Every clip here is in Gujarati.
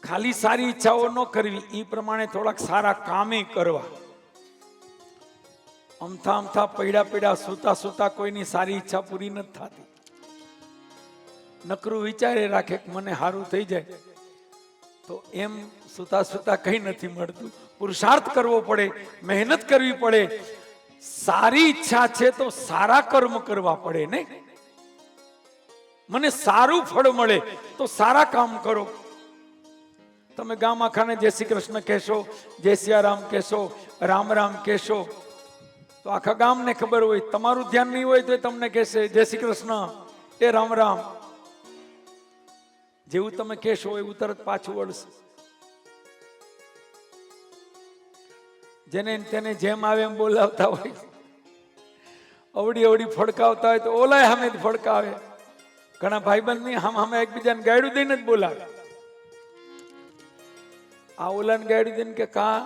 ખાલી સારી ઈચ્છાઓ ન કરવી, એ પ્રમાણે થોડાક સારા કામે કરવા. અમથા અમથા પડ્યા સૂતા સૂતા કોઈની સારી ઈચ્છા પૂરી નથી થતી. નકરું વિચારે રાખે કે મને સારું થઈ જાય, તો એમ સૂતા સૂતા કઈ નથી મળતું. પુરુષાર્થ કરવો પડે, મહેનત કરવી પડે. સારી ઈચ્છા છે તો સારા કર્મ કરવા પડે ને. મને સારું ફળ મળે તો સારા કામ કરો. તમે ગામ આખાને જય શ્રી કૃષ્ણ કહેશો, જય સિયારામ કહેશો, રામ રામ કહેશો, તો આખા ગામને ખબર હોય. તમારું ધ્યાન નહીં હોય તો તમને કહેશે જય શ્રી કૃષ્ણ, એ રામ રામ. જેવું તમે કહેશો એવું તરત પાછું વળશે. જેને તેને જેમ આવે એમ બોલાવતા હોય, અવડી અવડી ફડકાવતા હોય તો ઓલાય સામે જ ફડકાવે. ઘણા ભાઈબંધ ની સામે એકબીજાને ગાયડું દઈને જ બોલાવે. આ ઓલાને ગાયડું દઈને કે કા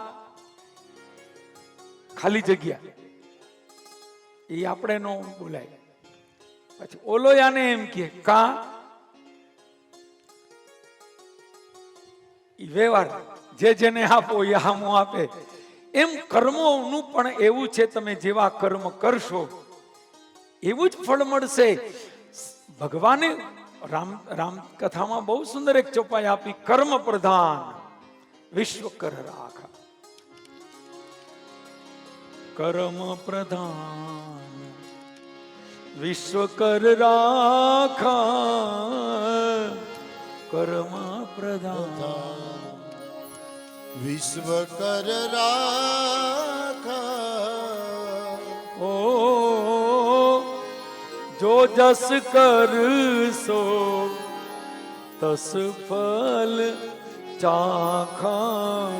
ખાલી જગ્યા, એ આપણે નો બોલાય. પછી ઓલો આને એમ કે કા, વ્યવહાર જે જેને આપો એ હામું આપે. એમ કર્મોનું પણ એવું છે, તમે જેવા કર્મ કરશો એવું જ ફળ મળશે. ભગવાને રામ કથામાં બહુ સુંદર એક ચોપાઈ આપી, કર્મ પ્રધાન વિશ્વ કર રાખા. કર્મ પ્રધાન વિશ્વ કર રાખા. કર્મ પ્રધાન વિશ્વ કર રાખા. ઓ જો જસ કરશો તસ ફલ ચાખા.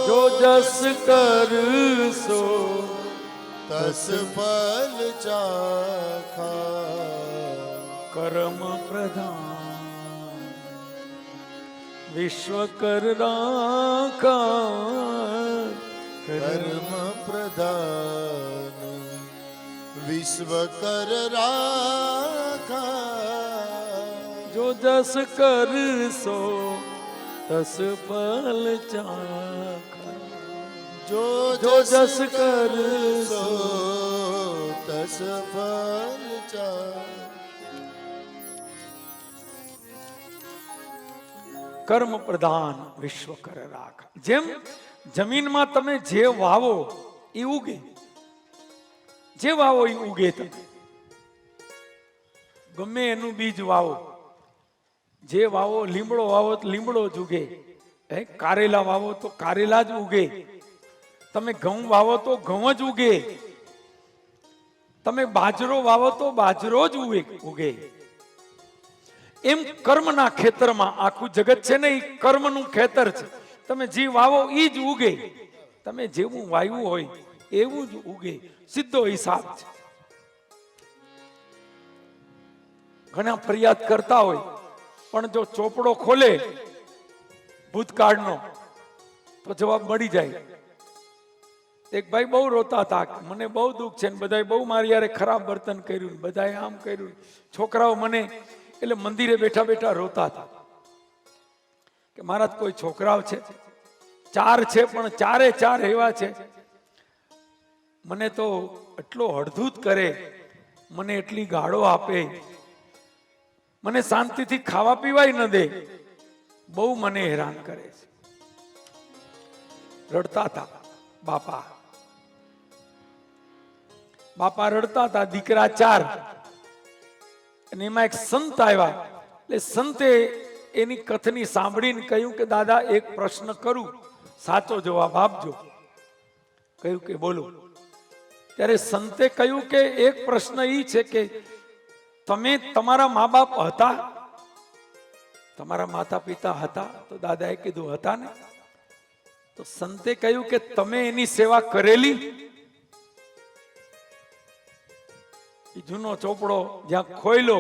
જો જસ કરશો તસ ફલ ચાખા. કર્મ પ્રધાન વિશ્વ કર રાખા. કર્મ પ્રધાન વિશ્વ કર રાખા. જો જસ કરશો તસ ફલ ચાખા. જો જસ કરશો તસ ફલ ચાખા. કર્મ પ્રધાન વિશ્વ કર રાખા. જેમ જમીનમાં તમે જે વાવો એ ઉગે, જે વાવો એ ઉગે. તમે ગમે એનું બીજ વાવો, જે વાવો, લીમડો વાવો તો લીમડો જ ઉગે, કારેલા વાવો તો કારેલા જ ઉગે, તમે ઘઉં વાવો તો ઘઉં જ ઉગે, તમે બાજરો વાવો તો બાજરો જ ઉગે. એમ કર્મના ખેતરમાં આખું જગત છે ને, એ કર્મનું ખેતર છે. તમે જે વાવો એ જ ઉગે. તમે જેવું વાવ્યું હોય એવું જ ઉગે. સીધો હિસાબ છે. ઘણા ફરિયાદ કરતા હોય, પણ જો ચોપડો ખોલે ભૂતકાળનો તો જવાબ મળી જાય. એક ભાઈ બહુ રોતા હતા, મને બહુ દુઃખ છે, બધાએ બહુ મારી યારે ખરાબ વર્તન કર્યું, બધાએ આમ કર્યું. છોકરાઓ મને એટલે મંદિરે બેઠા બેઠા રોતા હતા કે મારા કોઈ છોકરાઓ છે, 4 છે, પણ ચારે એવા છે, મને તો એટલો હળધૂત કરે, મને એટલી ગાળો આપે, મને શાંતિથી ખાવા પીવાય ન દે, બહુ મને હેરાન કરે છે. રડતા હતા બાપા રડતા હતા. દીકરા 4, અને એમાં એક સંત આવ્યા. એટલે સંતે એની કથની સાંભળીને કહ્યું કે દાદા એક પ્રશ્ન કરું, સાચો જવાબ આપજો. કહ્યું કે બોલો. ત્યારે સંતે કહ્યું કે એક પ્રશ્ન એ છે કે તમે તમારા મા બાપ હતા, તમારા માતા પિતા હતા? તો દાદાએ કીધું હતા ને. તો સંતે કહ્યું કે તમે એની સેવા કરેલી? જૂનો ચોપડો જ્યાં ખોયલો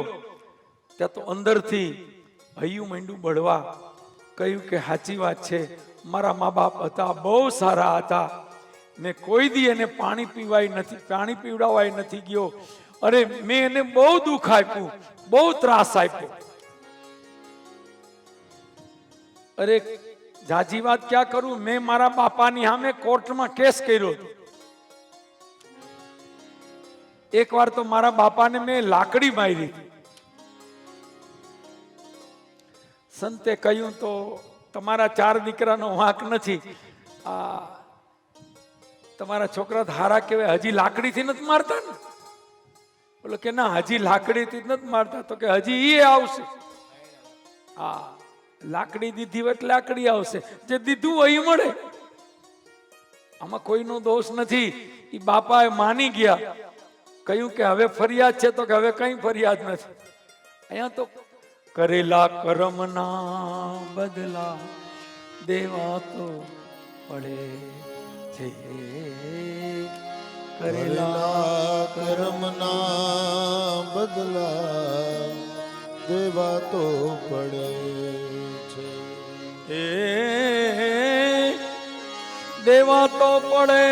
ત્યાં તો અંદરથી હૈયું માંડ્યું બળવા. કહ્યું કે સાચી વાત છે, મારા મા બાપ હતા, બહુ સારા હતા, મેં કોઈ દી એને પાણી પીવડાવાય નથી ગયો. અરે મેં એને બહુ દુઃખ આપ્યું, બહુ ત્રાસ આપ્યો. અરે જાજી વાત ક્યાં કરું, મેં મારા બાપાની સામે કોર્ટમાં કેસ કર્યો હતો. એક વાર તો મારા બાપાને મેં લાકડી મારી હતી. સંતે કહ્યું તો તમારા 4 દીકરાનો વાંક નથી, આ તમારા છોકરા હારા કહેવાય, હજી લાકડીથી નથી મારતા ને? બોલો કે ના, હજી લાકડીથી નથી મારતા. તો કે હજી એ આવશે. હા, લાકડી દીધી એટલે લાકડી આવશે, જે દીધું હોય એ મળે. આમાં કોઈનો દોષ નથી. એ બાપાએ માની ગયા, કહ્યું કે હવે ફરિયાદ છે, તો કે હવે કઈ ફરિયાદ નથી. અહીંયા તો કરેલા કર્મના બદલા દેવા તો પડે છે. કરેલા કર્મના બદલા દેવા તો પડે છે. એ દેવા તો પડે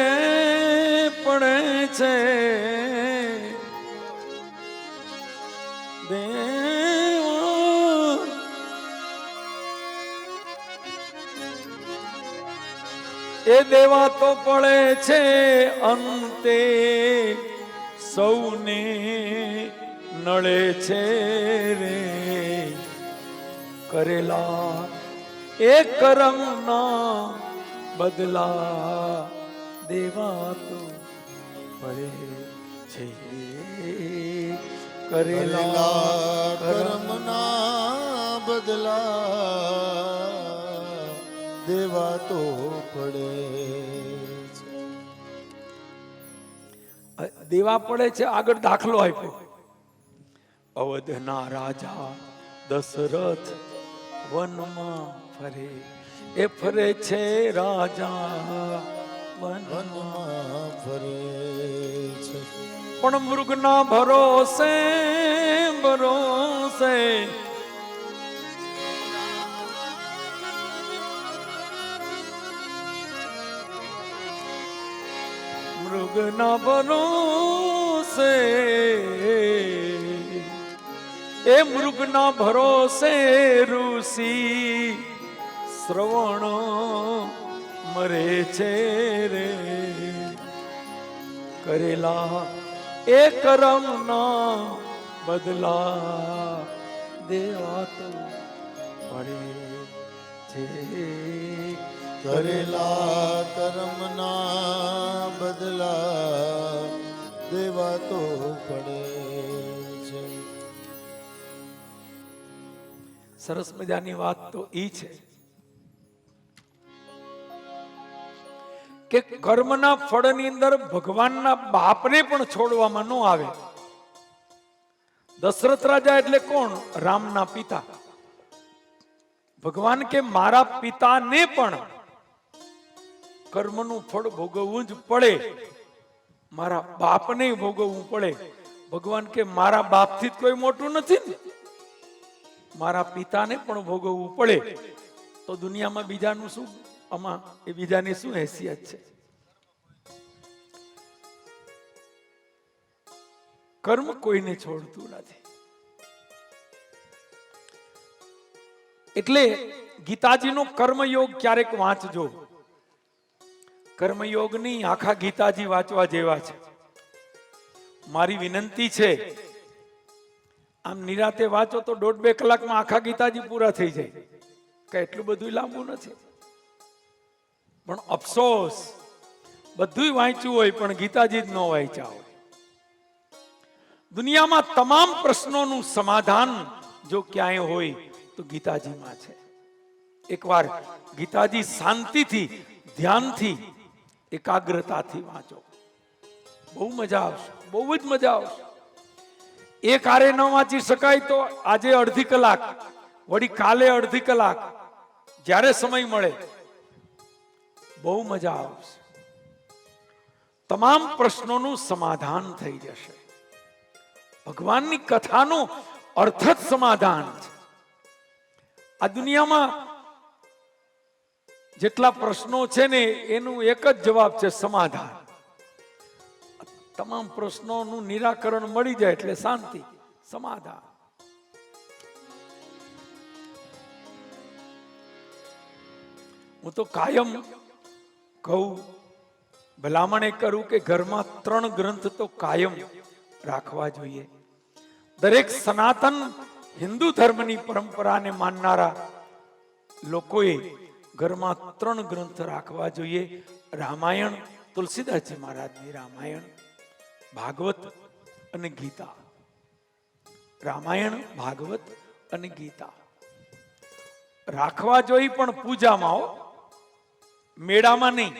છે. એ દેવા તો પડે છે, અંતે સૌને નળે છે રે. કરેલા એ કર્મના બદલા દેવા તો પડે છે. કરેલા કર્મના બદલા દેવા તો પડે છે. દેવા પડે છે. આગળ દાખલો આપ્યો. અવધના રાજા દશરથ વનમાં ફરે. એ ફરે છે રાજા વનમાં ફરે છે. પણ મૃગના ભરોસે મૃગના ભરોસે એ મૃગના ભરોસે ઋષિ શ્રવણ મરે છે રે. કરેલા એ કર્મના બદલા દેવા તો પડે છે. કરેલા કર્મના બદલા દેવા તો પડે છે. સરસ મજાની વાત તો ઈ છે કે કર્મના ફળની અંદર ભગવાનના બાપને પણ છોડવામાં ન આવે. દશરથ રાજા એટલે કોણ? રામના પિતા. ભગવાન કે મારા પિતાને પણ કર્મનું ફળ ભોગવવું જ પડે, મારા બાપને ભોગવવું પડે. ભગવાન કે મારા બાપથી જ કોઈ મોટું નથી ને, મારા પિતાને પણ ભોગવવું પડે. તો દુનિયામાં બીજાનું શું? આમાં એ બીજાની શું હેસિયત છે? કર્મ કોઈને છોડતું નથી. એટલે ગીતાજીનો કર્મયોગ ક્યારેક વાંચજો. કર્મયોગની આખા ગીતાજી વાંચવા જેવા છે. મારી વિનંતી છે, આમ નિરાતે વાંચો તો 1.5-2 કલાકમાં આખા ગીતાજી પૂરા થઈ જાય. કઈ એટલું બધું લાંબુ નથી. પણ અફસોસ, બધું વાંચ્યું હોય પણ ગીતાજી જ ન વાંચ્યા હોય. દુનિયામાં તમામ પ્રશ્નોનું સમાધાન જો ક્યાંય હોય તો ગીતાજીમાં છે. એકવાર ગીતાજી શાંતિથી, ધ્યાનથી, એકાગ્રતાથી વાંચો, બહુ મજા આવશે, બહુ જ મજા આવશે. એક હારે ન વાંચી શકાય તો આજે અડધી કલાક, વળી કાલે અડધી કલાક, જ્યારે સમય મળે, બહુ મજા આવશે. તમામ પ્રશ્નોનું સમાધાન થઈ જશે. ભગવાનની કથાનો અર્થ જ સમાધાન છે. આ દુનિયામાં જેટલા પ્રશ્નો છે ને એનું એક જ જવાબ છે, સમાધાન. તમામ પ્રશ્નોનું નિરાકરણ મળી જાય એટલે શાંતિ, સમાધાન. હું તો કાયમ કહું, ભલામણ એ કરું કે ઘરમાં 3 ગ્રંથ તો કાયમ રાખવા જોઈએ. દરેક સનાતન હિન્દુ ધર્મની પરંપરાને માનનારા લોકોએ ઘરમાં 3 ગ્રંથ રાખવા જોઈએ. રામાયણ, તુલસીદાસજી મહારાજની રામાયણ, ભાગવત અને ગીતા. રામાયણ, ભાગવત અને ગીતા રાખવા જોઈએ, પણ પૂજામાં હો, મેળામાં નહીં.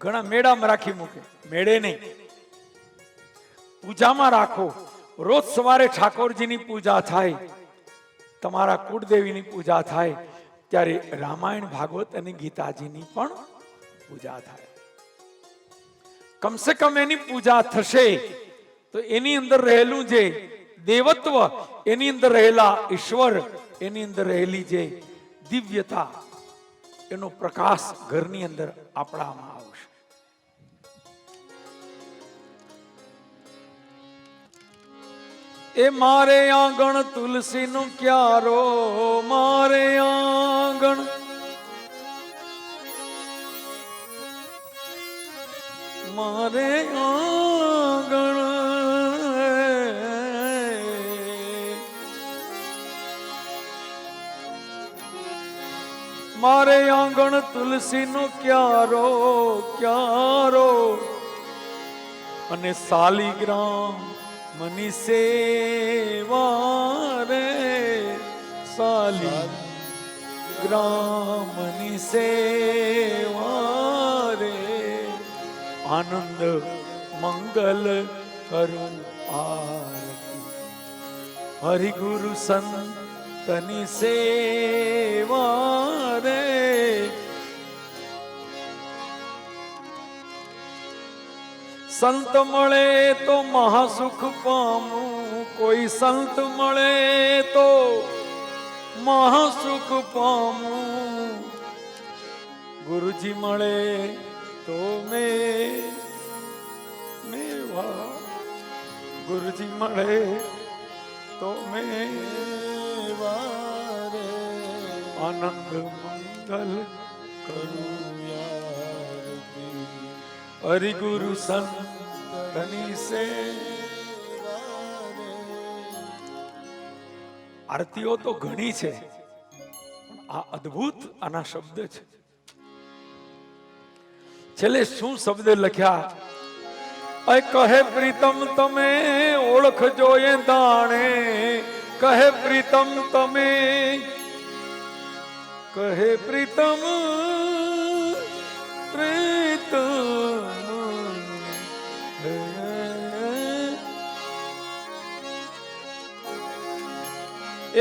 ઘણા મેળામાં રાખી મૂકે, મેળે નહીં. પૂજામાં રાખો. રોજ સવારે ઠાકોરજીની પૂજા થાય, તમારા કુળદેવીની પૂજા થાય, ત્યારે રામાયણ, ભાગવત અને ગીતાજીની પણ પૂજા થાય. કમસે કમ એની પૂજા થશે તો એની અંદર રહેલું જે દેવત્વ, એની અંદર રહેલા ઈશ્વર, એની અંદર રહેલી જે દિવ્યતા, એનો પ્રકાશ ઘરની અંદર આપણામાં આવશે. એ મારે આંગણ તુલસીનો ક્યારો, મારે આંગણ, મારે આંગણ, મારે આંગણ તુલસીનો ક્યારો, ક્યારો, અને શાલિગ્રામ મની સેવા રે, શાલિગ્રામ મની સેવા રે, આનંદ મંગલ કરું આરતી, હરિ ગુરુ સંતની સેવા રે. સંત મળે તો મહાસુખ પામું, કોઈ સંત મળે તો મહાસુખ પામું, ગુરુજી મળે તો મેવા, ગુરુજી મળે તો મેવા રે, આનંદ મંગલ કરું આરતી, હરિ ગુરુ સંતની સેવા રે. આરતીઓ તો ઘણી છે, પણ આ અદ્ભુત આના શબ્દ છે. છેલ્લે શું શબ્દ લખ્યા? કહે પ્રીતમ તમે ઓળખજો એ દાણે, કહે પ્રીતમ તમે, કહે પ્રીતમ પ્રીતમ,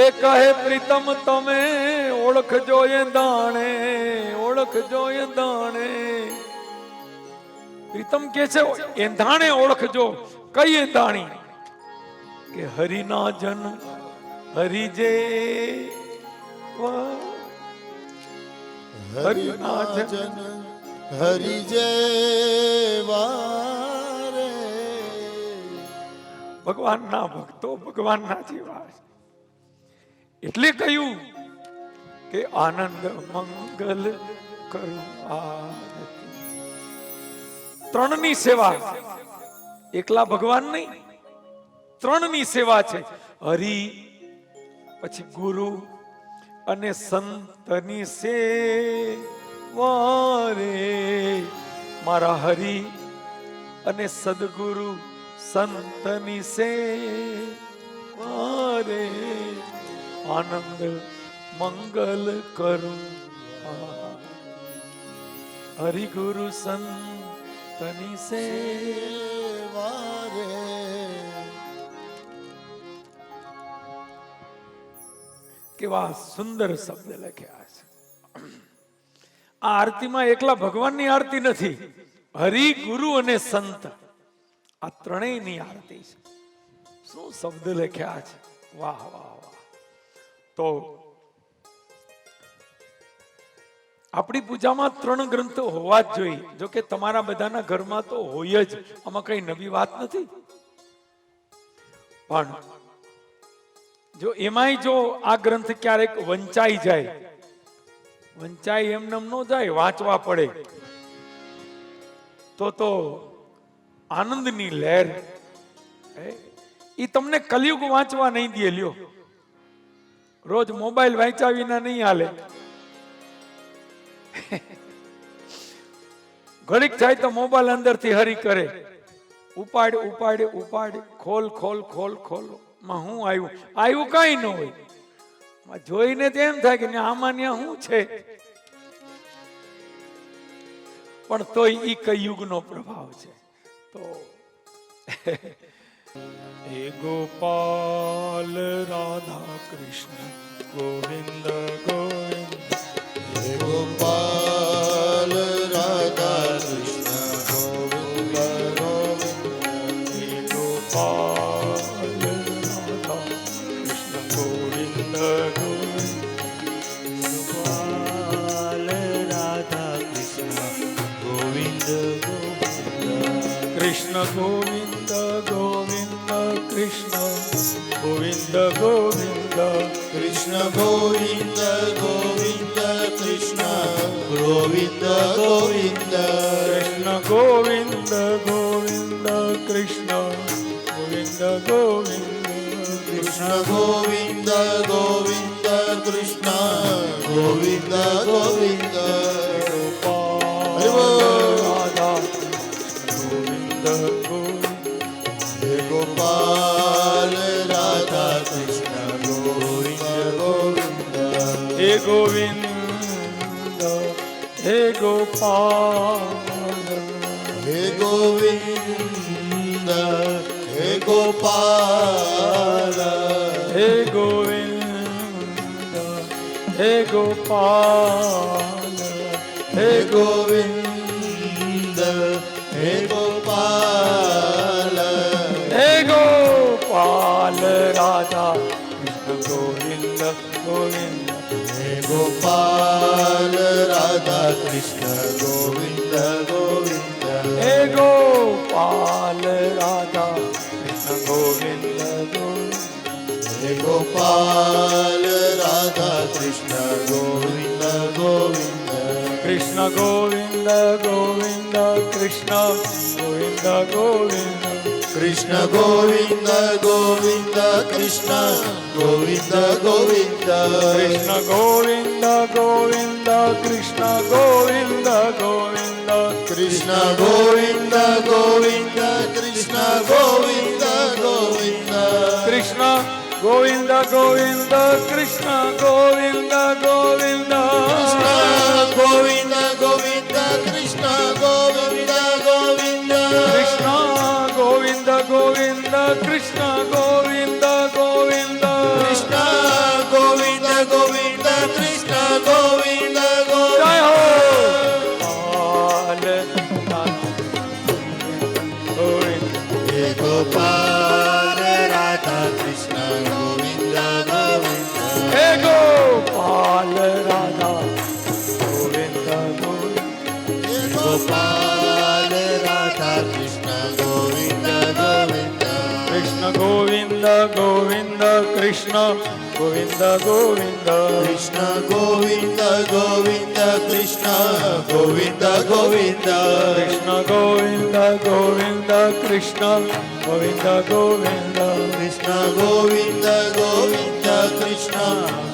એ કહે પ્રીતમ તમે ઓળખજો એ દાણે, ઓળખજો એ દાણે. પ્રીતમ કે છે એંધાણે ઓળખજો. કઈ એંધાણી? કે હરિના જન હરિજે, હરિના જન હરિજે વારે, ભગવાનના ભક્તો ભગવાનના જેવા. એટલે કહ્યું કે આનંદ મંગલ કરું આરતી. 3ની સેવા, એકલા ભગવાન નહીં, 3ની સેવા છે. હરિ, પછી ગુરુ અને સંતની સેવા રે. મારા હરિ અને સદગુરુ સંતની સેવા રે, આનંદ મંગલ કરું. હરિ ગુરુ સંતની સેવા રે. કેવા સુંદર શબ્દ લખ્યા છે. આ આરતીમાં એકલા ભગવાનની આરતી નથી, હરિ, ગુરુ અને સંત, આ ત્રણેયની આરતી છે. શું શબ્દ લખ્યા છે! વાહ વાહ વાહ. તો આપણી પૂજામાં 3 ગ્રંથો હોવા જ જોઈએ. જો કે તમારા બધાના ઘરમાં તો હોય જ, આમાં કઈ નવી વાત નથી. પણ જો એમાંય જો આ ગ્રંથ ક્યારેક વંચાઈ જાય, વંચાય એમને એમ ન જાય, વાંચવા પડે તો આનંદની લહેર એ તમને કલયુગ વાંચવા નહીં દે. લ્યો, રોજ મોબાઈલ વાંચ્યા વિના નહીં હાલે. ઘડીક થાય તો મોબાઈલ અંદરથી હરી કરે, ઉપાડ ઉપાડ ઉપાડ, ખોલ ખોલ ખોલ ખોલ, માં હું આવ્યું કઈ ન હોય. જોઈને તેમ થાય કે આમાં શું છે, પણ તોય ઈ કયુગનો પ્રભાવ છે. તો હે ગોપાલ રાધા કૃષ્ણ ગોવિંદ ગોવિંદ, હે ગોપાલ રાધા કૃષ્ણ ગોવિંદ ગોવિંદ, હે ગોપાલ રાધા કૃષ્ણ ગોવિંદ ગોવિંદ, ગોપાલ રાધા કૃષ્ણ ગોવિંદ ગોવિંદ, કૃષ્ણ ગોવિંદ ગોવિંદ કૃષ્ણ ગોવિંદ ગોવિંદ, કૃષ્ણ ગોવિંદ ગોવિંદ કૃષ્ણ ગોવિંદ ગોવિંદ, કૃષ્ણ ગોવિંદ ગોવિંદ કૃષ્ણ ગોવિંદ ગોવિંદ, કૃષ્ણ ગોવિંદ ગોવિંદ કૃષ્ણ ગોવિંદ ગોવિંદ, ગોપાલ રાધા ગોવિંદ ગોવિંદ, હે ગોપાલ રાધા કૃષ્ણ ગોવિંદ ગોવિંદ, હે ગોવિંદ હે ગોપાલ, હે ગોવિંદ હે ગોપાલ, હે ગોવિંદ હે ગોપાલ, હે ગોવિંદ હે ગોપાલ, હે ગોપાલ રાધા કૃષ્ણ ગોવિંદ ગોવિંદ, હે ગોપાલ રાધા કૃષ્ણ ગોવિંદ ગોવિંદ, હે ગોપાલ રાધા કૃષ્ણ ગોવિંદ ગોવિંદ, હે ગોપાલ રાધા કૃષ્ણ ગોવિંદ ગોવિંદ, કૃષ્ણ ગોવિંદ ગોવિંદ કૃષ્ણ ગોવિંદ ગોવિંદ, કૃષ્ણ ગોવિંદ ગોવિંદ કૃષ્ણ ગોવિંદ ગોવિંદ, કૃષ્ણ ગોવિંદ ગોવિંદ કૃષ્ણ ગોવિંદ ગોવિંદ, કૃષ્ણ ગોવિંદ ગોવિંદ કૃષ્ણ ગોવિંદ ગોવિંદ, કૃષ્ણ ગોવિંદ ગોવિંદ કૃષ્ણ ગોવિંદ ગોવિંદ, કૃષ્ણ ગોવિંદ ગોવિંદ કૃષ્ણ ગોવિંદ ગોવિંદ, કૃષ્ણ ગોવિંદ ગોવિંદ કૃષ્ણ ગોવિંદ ગોવિંદ, કૃષ્ણ ગોવિંદ ગોવિંદ કૃષ્ણ ગોવિંદ જય હો ગોવિંદ, હે ગોપાલ રાધા કૃષ્ણ ગોવિંદ ગોવિંદ, હે ગોપાલ રાધા ગોવિંદ ગોવિંદ, હે ગોપાલ રાધા કૃષ્ણ ગોવિંદ ગોવિંદ, કૃષ્ણ ગોવિંદ ગોવિંદ કૃષ્ણ ગોવિંદ ગોવિંદ, કૃષ્ણ ગોવિંદ ગોવિંદ કૃષ્ણ ગોવિંદ ગોવિંદ, કૃષ્ણ ગોવિંદ ગોવિંદ કૃષ્ણ ગોવિંદ ગોવિંદ, કૃષ્ણ ગોવિંદ ગોવિંદ કૃષ્ણ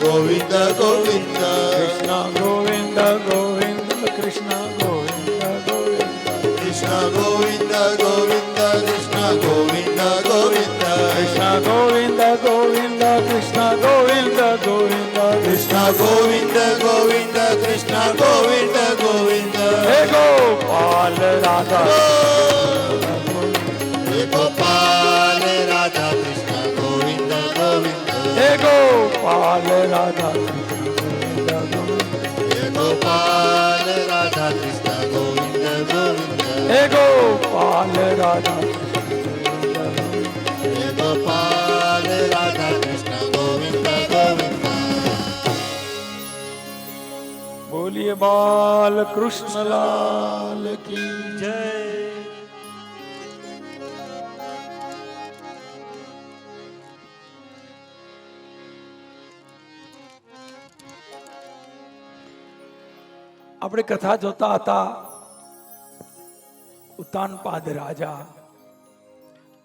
ગોવિંદ ગોવિંદ, કૃષ્ણ ગોવિંદ ગોવિંદ કૃષ્ણ ગોવિંદ ગોવિંદ, કૃષ્ણ ગોવિંદ ગોવિંદ કૃષ્ણ ગોવિંદ ગોવિંદ, કૃષ્ણ ગોવિંદ ગોવિંદ કૃષ્ણ ગોવિંદ ગોવિંદ, કૃષ્ણ ગોવિંદ ગોવિંદ કૃષ્ણ ગોવિંદ ગોવિંદ, હે ગોપાલ રાધા હે ગોપાલ રાધા કૃષ્ણ ગોવિંદ ગોવિંદ, હે ગોપાલ રાધા કૃષ્ણ ગોવિંદ ગોવિંદ, હે ગોપાલ રાધા કૃષ્ણ ગોવિંદ ગોવિંદ, હે ગોપાલ રાધા હે ગોપાલ રાધા કૃષ્ણ ગોવિંદ ગોવિંદ, બોલીએ બાલ કૃષ્ણ લાલ કી જય. આપણે કથા જોતા હતા ઉતાનપાદ રાજા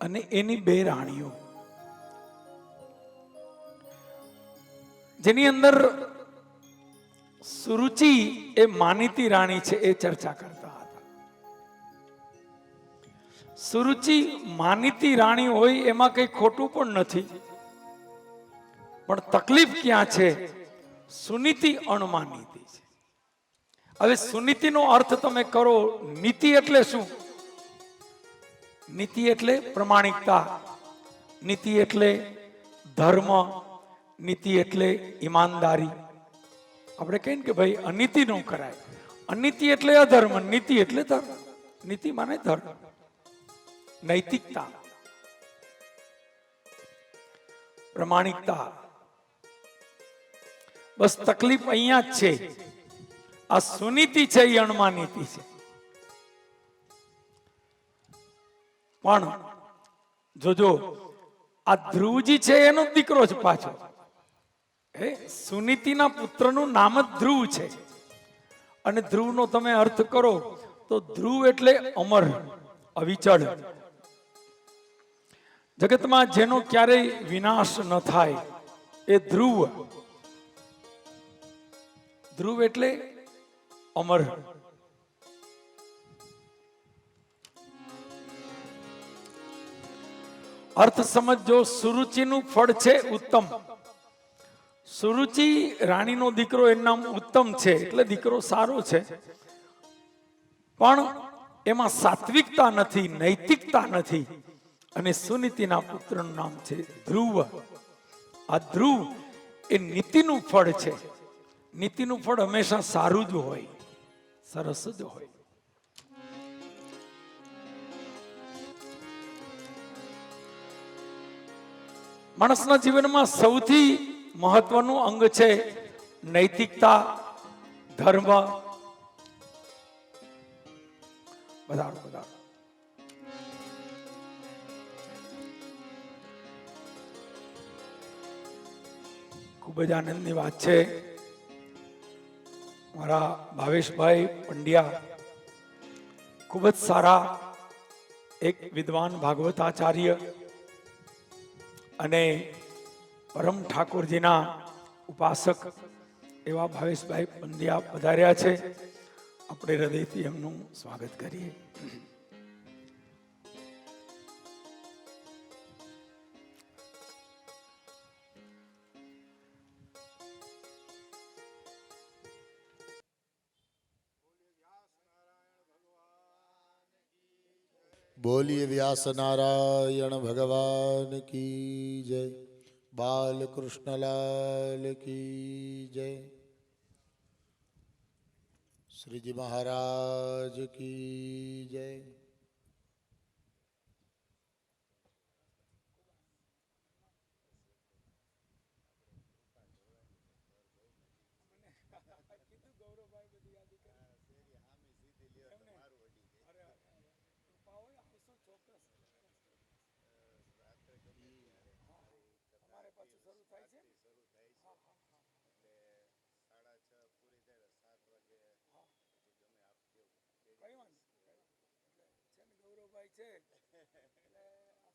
અને એની બે રાણીઓ, જેની અંદર સુરુચિ એ માનીતી રાણી છે એ ચર્ચા કરતા હતા. સુરુચિ માનીતી રાણી હોય એમાં કઈ ખોટું પણ નથી, પણ તકલીફ ક્યાં છે? સુનીતિ અણમાનીતી છે. હવે સુનીતિનો અર્થ તમે કરો, નીતિ એટલે શું? નીતિ એટલે પ્રમાણિકતા, નીતિ એટલે ધર્મ, નીતિ એટલે ઈમાનદારી. આપણે કહીએ ને કે ભાઈ અનીતિ ન કરાય. અનીતિ એટલે અધર્મ, નીતિ એટલે ધર્મ. નીતિ માને ધર્મ, નૈતિકતા, પ્રમાણિકતા. બસ તકલીફ અહીંયા જ છે. આ સુનીતિ છે એ અણમાનીતી છે. પણ જોજો આ ધ્રુવજી છે એનો દીકરો જ પાછો. સુનીતિના પુત્રનું નામ જ ધ્રુવ છે. અને ધ્રુવનો તમે અર્થ કરો તો ધ્રુવ એટલે અમર, અવિચળ. જગતમાં જેનો ક્યારેય વિનાશ ન થાય એ ધ્રુવ. ધ્રુવ એટલે અમર. અર્થ સમજો. સુરુચિનું ફળ છે ઉત્તમ. સુરુચિ રાણીનો દીકરો, એનું નામ ઉત્તમ છે એટલે દીકરો સારો છે, પણ એમાં સાત્વિકતા નથી, નૈતિકતા નથી. અને સુનીતિના પુત્રનું નામ છે ધ્રુવ. આ ધ્રુવ એ નીતિનું ફળ છે. નીતિનું ફળ હંમેશા સારું જ હોય, સરસ જ હોય. માણસના જીવનમાં સૌથી મહત્વનું અંગ છે નૈતિકતા, ધર્મ. બધા ખૂબ જ આનંદની વાત છે. મારા ભાવેશભાઈ પંડ્યા ખૂબ જ સારા એક વિદ્વાન ભાગવતાચાર્ય અને પરમ ઠાકોરજીના ઉપાસક એવા ભાવેશભાઈ પંડ્યા પધાર્યા છે. આપણે હૃદયથી એમનું સ્વાગત કરીએ. બોલીએ વ્યાસ નારાયણ ભગવાન કી જય. બાલકૃષ્ણલાલ કી જય. શ્રીજી મહારાજ કી જય.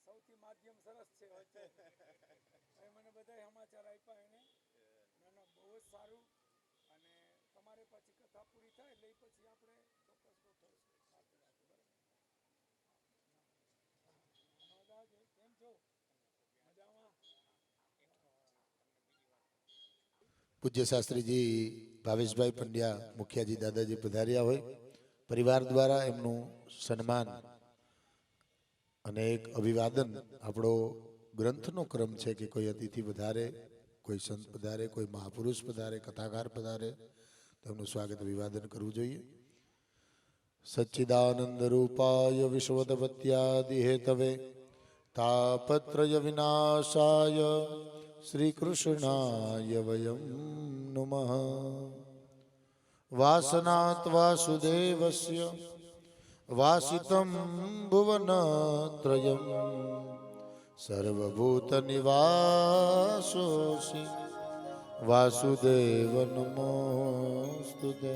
સૌથી માધ્યમ સરસ છે. મને બધા સમાચાર આપ્યા એને. ના ના, બહુ જ સારું. અને તમારે પછી કથા પૂરી થાય એટલે પછી આપણે ચોક્કસ ગોઠવશું. કેમ છો? મજામાં? પૂજ્ય શાસ્ત્રીજી ભાવેશભાઈ પંડ્યા મુખિયાજી દાદાજી પધાર્યા હોય, પરિવાર દ્વારા એમનું સન્માન અને એક અભિવાદન. આપણો ગ્રંથનો ક્રમ છે કે કોઈ અતિથિ પધારે, કોઈ સંત પધારે, કોઈ મહાપુરુષ પધારે, કથાકાર પધારે તો એમનું સ્વાગત અભિવાદન કરવું જોઈએ. સચ્ચિદાનંદ રૂપાય વિશ્વોદપત્યાદિ હેતવે તાપત્રય વિનાશાય શ્રી કૃષ્ણાય વયમ નમઃ. વાસનાત વાસુદેવસ્ય વાસિતમ ભુવનત્રયમ સર્વભૂત નિવાસોસી વાસુદેવ નમોસ્તુતે.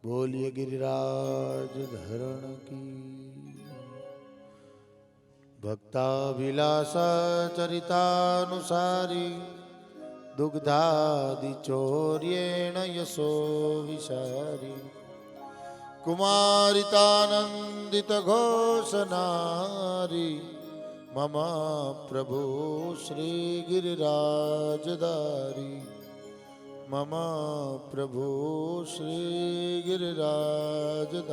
बोलिए गिरिराज धरण की। भक्ताभिलाषा चरितानुसारी दुग्धादि चौर्येण यशो विशारी कुमारितानंदित घोषनारी मम प्रभु श्री गिरिराजदारी मम प्रभु श्री गिरिराजदारी।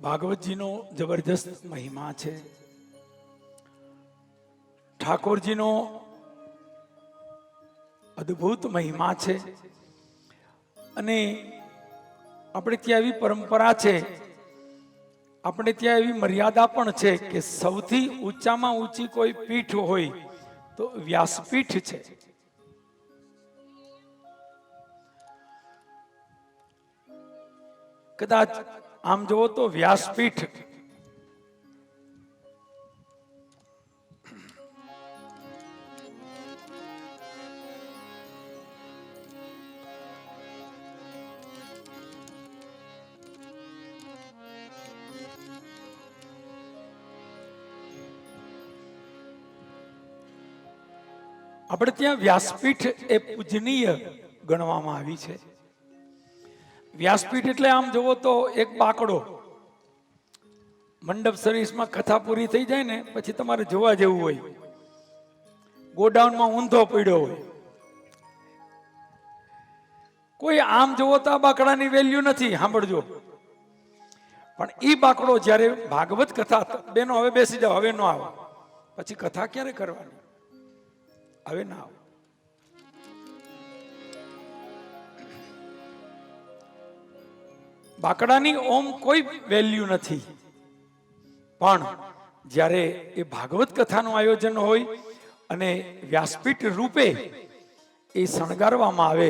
ભાગવતજીનો જબરજસ્ત મહિમા છે. ઠાકોરજીનો અદ્ભુત મહિમા છે. અને આપણે ત્યાં એવી પરંપરા છે, આપણે ત્યાં એવી મર્યાદા પણ છે કે સૌથી ઊંચામાં ઊંચી કોઈ પીઠ હોય તો વ્યાસપીઠ છે. કદાચ આમ જોવો તો વ્યાસપીઠ આપણે ત્યાં વ્યાસપીઠ એ પૂજનીય ગણવામાં આવી છે. વ્યાસપીઠ એટલે આમ જોવો તો એક બાકડો. મંડપ સર્વિસમાં કથા પૂરી થઈ જાય ને પછી તમારે જોવા જેવું હોય, ગોડાઉનમાં ઊંધો પડ્યો હોય. કોઈ આમ જોવો તો આ બાકડાની વેલ્યુ નથી, સાંભળજો. પણ ઈ બાકડો જ્યારે ભાગવત કથા, બેનો હવે બેસી જાઓ, હવે ન આવો, પછી કથા ક્યારે કરવાની, હવે ના આવો. બાકડાની ઓમ કોઈ વેલ્યુ નથી, પણ જ્યારે એ ભાગવત કથાનું આયોજન હોય અને વ્યાસપીઠ રૂપે એ શણગારવામાં આવે,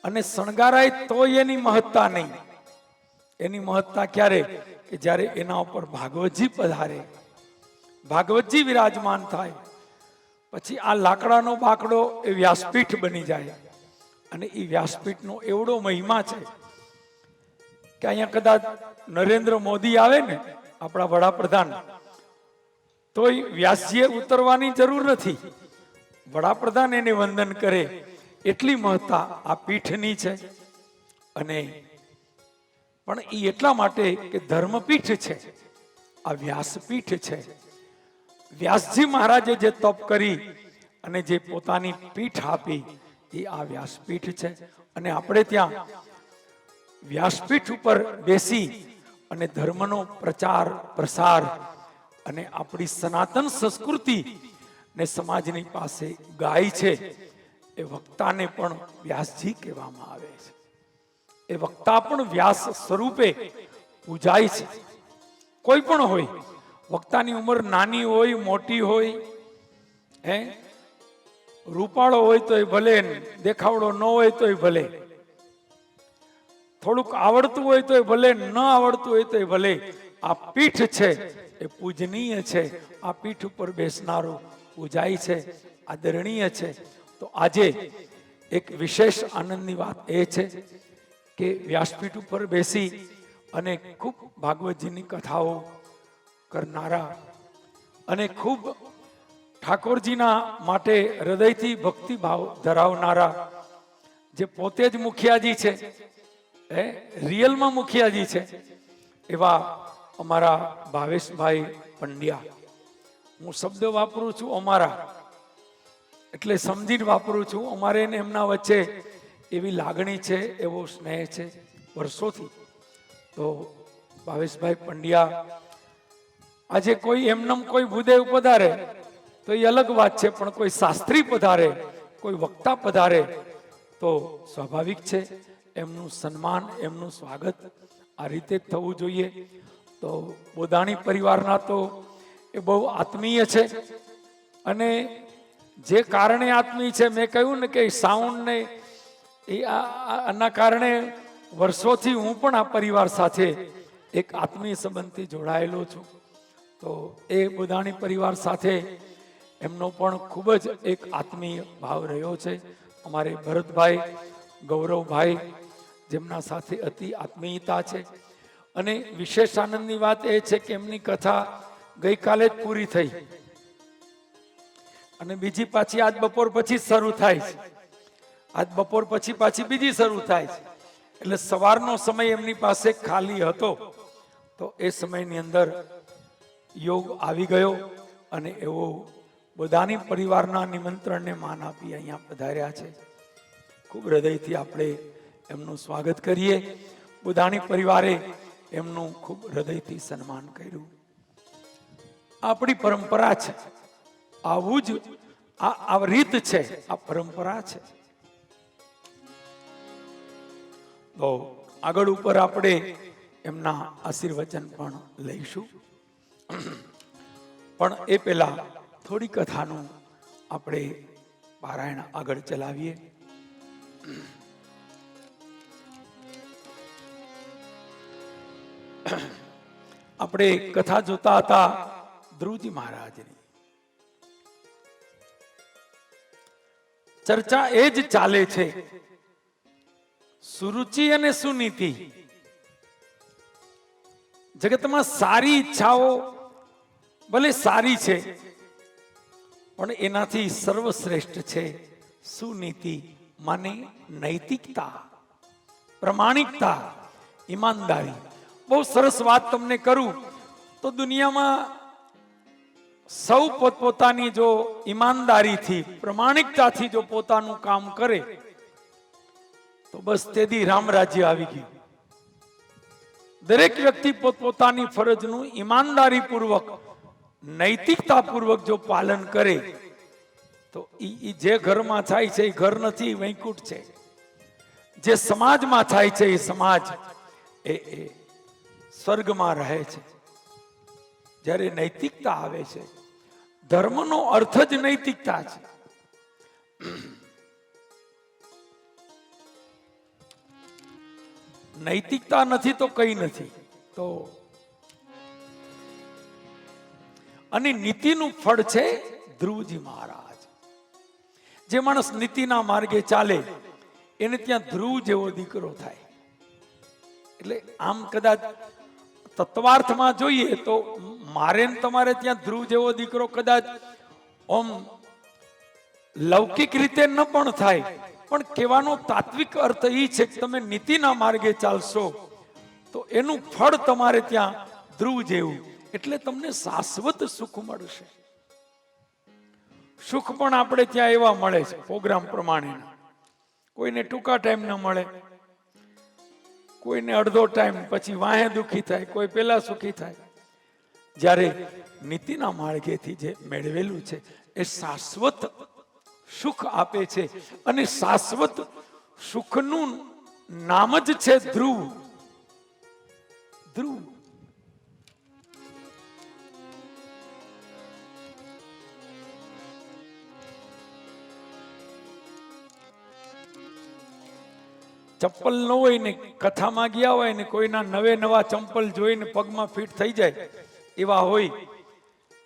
અને શણગારાય તો એની મહત્તા નહીં. એની મહત્તા ક્યારે કે જ્યારે એના ઉપર ભાગવતજી પધારે, ભાગવતજી વિરાજમાન થાય, પછી આ લાકડાનો બાકડો એ વ્યાસપીઠ બની જાય. અને એ વ્યાસપીઠનો એવડો મહિમા છે કે અહીંયા કદાચ નરેન્દ્ર મોદી આવે ને, આપણા વડાપ્રધાન, તોય વ્યાસજીએ ઉતરવાની જરૂર નથી, વડાપ્રધાન એને વંદન કરે. એટલી મહત્તા આ પીઠની છે. અને પણ એ એટલા માટે કે ધર્મપીઠ છે, આ વ્યાસપીઠ છે. વ્યાસજી મહારાજે જે તપ કરી અને જે પોતાની પીઠ આપી એ આ વ્યાસપીઠ છે. અને આપણે ત્યાં વ્યાસપીઠ ઉપર બેસી અને ધર્મનો પ્રચાર પ્રસાર અને આપણી સનાતન સંસ્કૃતિ ને સમાજની પાસે ગાય છે. એ વક્તાને પણ વ્યાસજી કહેવામાં આવે છે. એ વક્તા પણ વ્યાસ સ્વરૂપે પૂજાય છે. કોઈ પણ હોય, વક્તાની ઉંમર નાની હોય મોટી હોય, રૂપાળો હોય તો ભલે, દેખાવડો ન હોય તો ભલે, થોડુંક આવડતું હોય તો ભલે, ન આવડતું હોય તો ભલે, આ પીઠ છે એ પૂજનીય છે. આ પીઠ ઉપર બેસનારો પૂજાય છે, આદરણીય છે. તો આજે એક વિશેષ આનંદની વાત એ છે કે વ્યાસપીઠ ઉપર બેસી અને ખૂબ ભાગવતજીની કથાઓ કરનારા અને ખૂબ ઠાકોરજીના માટે હૃદયથી ભક્તિભાવ ધરાવનારા, જે પોતે જ મુખિયાજી છે, રિયલમાં મુખિયાજી છે, એવા અમારા ભાવેશભાઈ પંડ્યા. હું શબ્દ વાપરું છું અમારા, એટલે સમજીને વાપરું છું. અમારે એમના વચ્ચે એવી લાગણી છે, એવો સ્નેહ છે વર્ષોથી. તો ભાવેશભાઈ પંડ્યા આજે કોઈ એમનેમ કોઈ ભૂદેવ પધારે તો એ અલગ વાત છે, પણ કોઈ શાસ્ત્રી પધારે, કોઈ વક્તા પધારે તો સ્વાભાવિક છે એમનું સન્માન, એમનું સ્વાગત આ રીતે જ થવું જોઈએ. તો બોદાણી પરિવારના તો એ બહુ આત્મીય છે, અને જે કારણે આત્મીય છે, મેં કહ્યું ને કે સાઉન્ડ ને આના કારણે વર્ષોથી હું પણ આ પરિવાર સાથે એક આત્મીય સંબંધથી જોડાયેલો છું. તો એ બોદાણી પરિવાર સાથે એમનો પણ ખૂબ જ એક આત્મીય ભાવ રહ્યો છે. અમારે ભરતભાઈ, ગૌરવભાઈ, જેમના સાથે અતિ આત્મીયતા છે. અને વિશેષ આનંદની વાત એ છે કે એમની કથા ગઈકાલે જ પૂરી થઈ, અને બીજી પાછી આજ બપોર પછી શરૂ થાય છે. આજ બપોર પછી પાછી બીજી શરૂ થાય છે. એટલે સવારનો સમય એમની પાસે ખાલી હતો, તો એ સમયની અંદર યોગ આવી ગયો, અને એવો બોદાણી પરિવારના નિમંત્રણને માન આપી અહીંયા પધાર્યા છે. ખૂબ હૃદયથી આપણે એમનું સ્વાગત કરીએ. બોદાણી પરિવારે એમનું ખૂબ હૃદયથી સન્માન કર્યું. આપણી પરંપરા છે, આવું જ આ રીત છે, આ પરંપરા છે. તો આગળ ઉપર આપણે એમના આશીર્વચન પણ લઈશું, પણ એ પહેલા થોડી કથાનું આપણે પારાયણ આગળ ચલાવીએ. આપણે કથા જોતા હતા ધ્રુવજી મહારાજની. ચર્ચા એ જ ચાલે છે, સુરુચિ અને સુનીતિ. જગતમાં સારી ઈચ્છાઓ ભલે સારી છે, પણ એનાથી સર્વશ્રેષ્ઠ છે સુનીતિ, માને નૈતિકતા, પ્રમાણિકતા, ઈમાનદારી. બહુ સરસ વાત તમને કરું તો દુનિયામાં સૌ પોતપોતાની જો ઈમાનદારીથી, પ્રમાણિકતાથી જો પોતાનું કામ કરે તો બસ તેથી રામ રાજ્ય આવી ગયું. દરેક વ્યક્તિ પોતપોતાની ફરજનું ઈમાનદારી પૂર્વક, નૈતિકતા પૂર્વક જો પાલન કરે તો એ જે ઘરમાં થાય છે એ ઘર નથી, વૈકુંઠ છે. જે સમાજમાં થાય છે એ સમાજ એ સ્વર્ગમાં રહે છે. જ્યારે નૈતિકતા આવે છે, ધર્મનો અર્થ જ નૈતિકતા છે. નૈતિકતા નથી તો કઈ નથી. તો અને નીતિનું ફળ છે ધ્રુવજી મહારાજ. જે માણસ નીતિના માર્ગે ચાલે એને ત્યાં ધ્રુવ જેવો દીકરો થાય. એટલે આમ કદાચ તત્વાર્થમાં જોઈએ તો મારે ને તમારે ત્યાં ધ્રુવ જેવો દીકરો કદાચ ઓમ લૌકિક રીતે ન પણ થાય, પણ કહેવાનો તાત્વિક અર્થ એ છે કે તમે નીતિના માર્ગે ચાલશો તો એનું ફળ તમારે ત્યાં ધ્રુવ જેવું, એટલે તમને શાશ્વત સુખ મળશે. સુખ પણ આપણે ત્યાં એવા મળે છે પ્રોગ્રામ પ્રમાણે. કોઈને ટૂંકા ટાઈમ ન મળે, કોઈને અડધો ટાઈમ, પછી વાહે દુખી થાય, કોઈ પેલા સુખી થાય. જ્યારે નીતિના માર્ગેથી જે મેળવેલું છે એ શાશ્વત સુખ આપે છે, અને શાશ્વત સુખનું નામ જ છે ધ્રુવ. ધ્રુવ ચપ્પલ ન હોય ને કથામાં ગયા હોય ને કોઈના નવે નવા ચંપલ જોઈને પગમાં ફિટ થઈ જાય એવા હોય,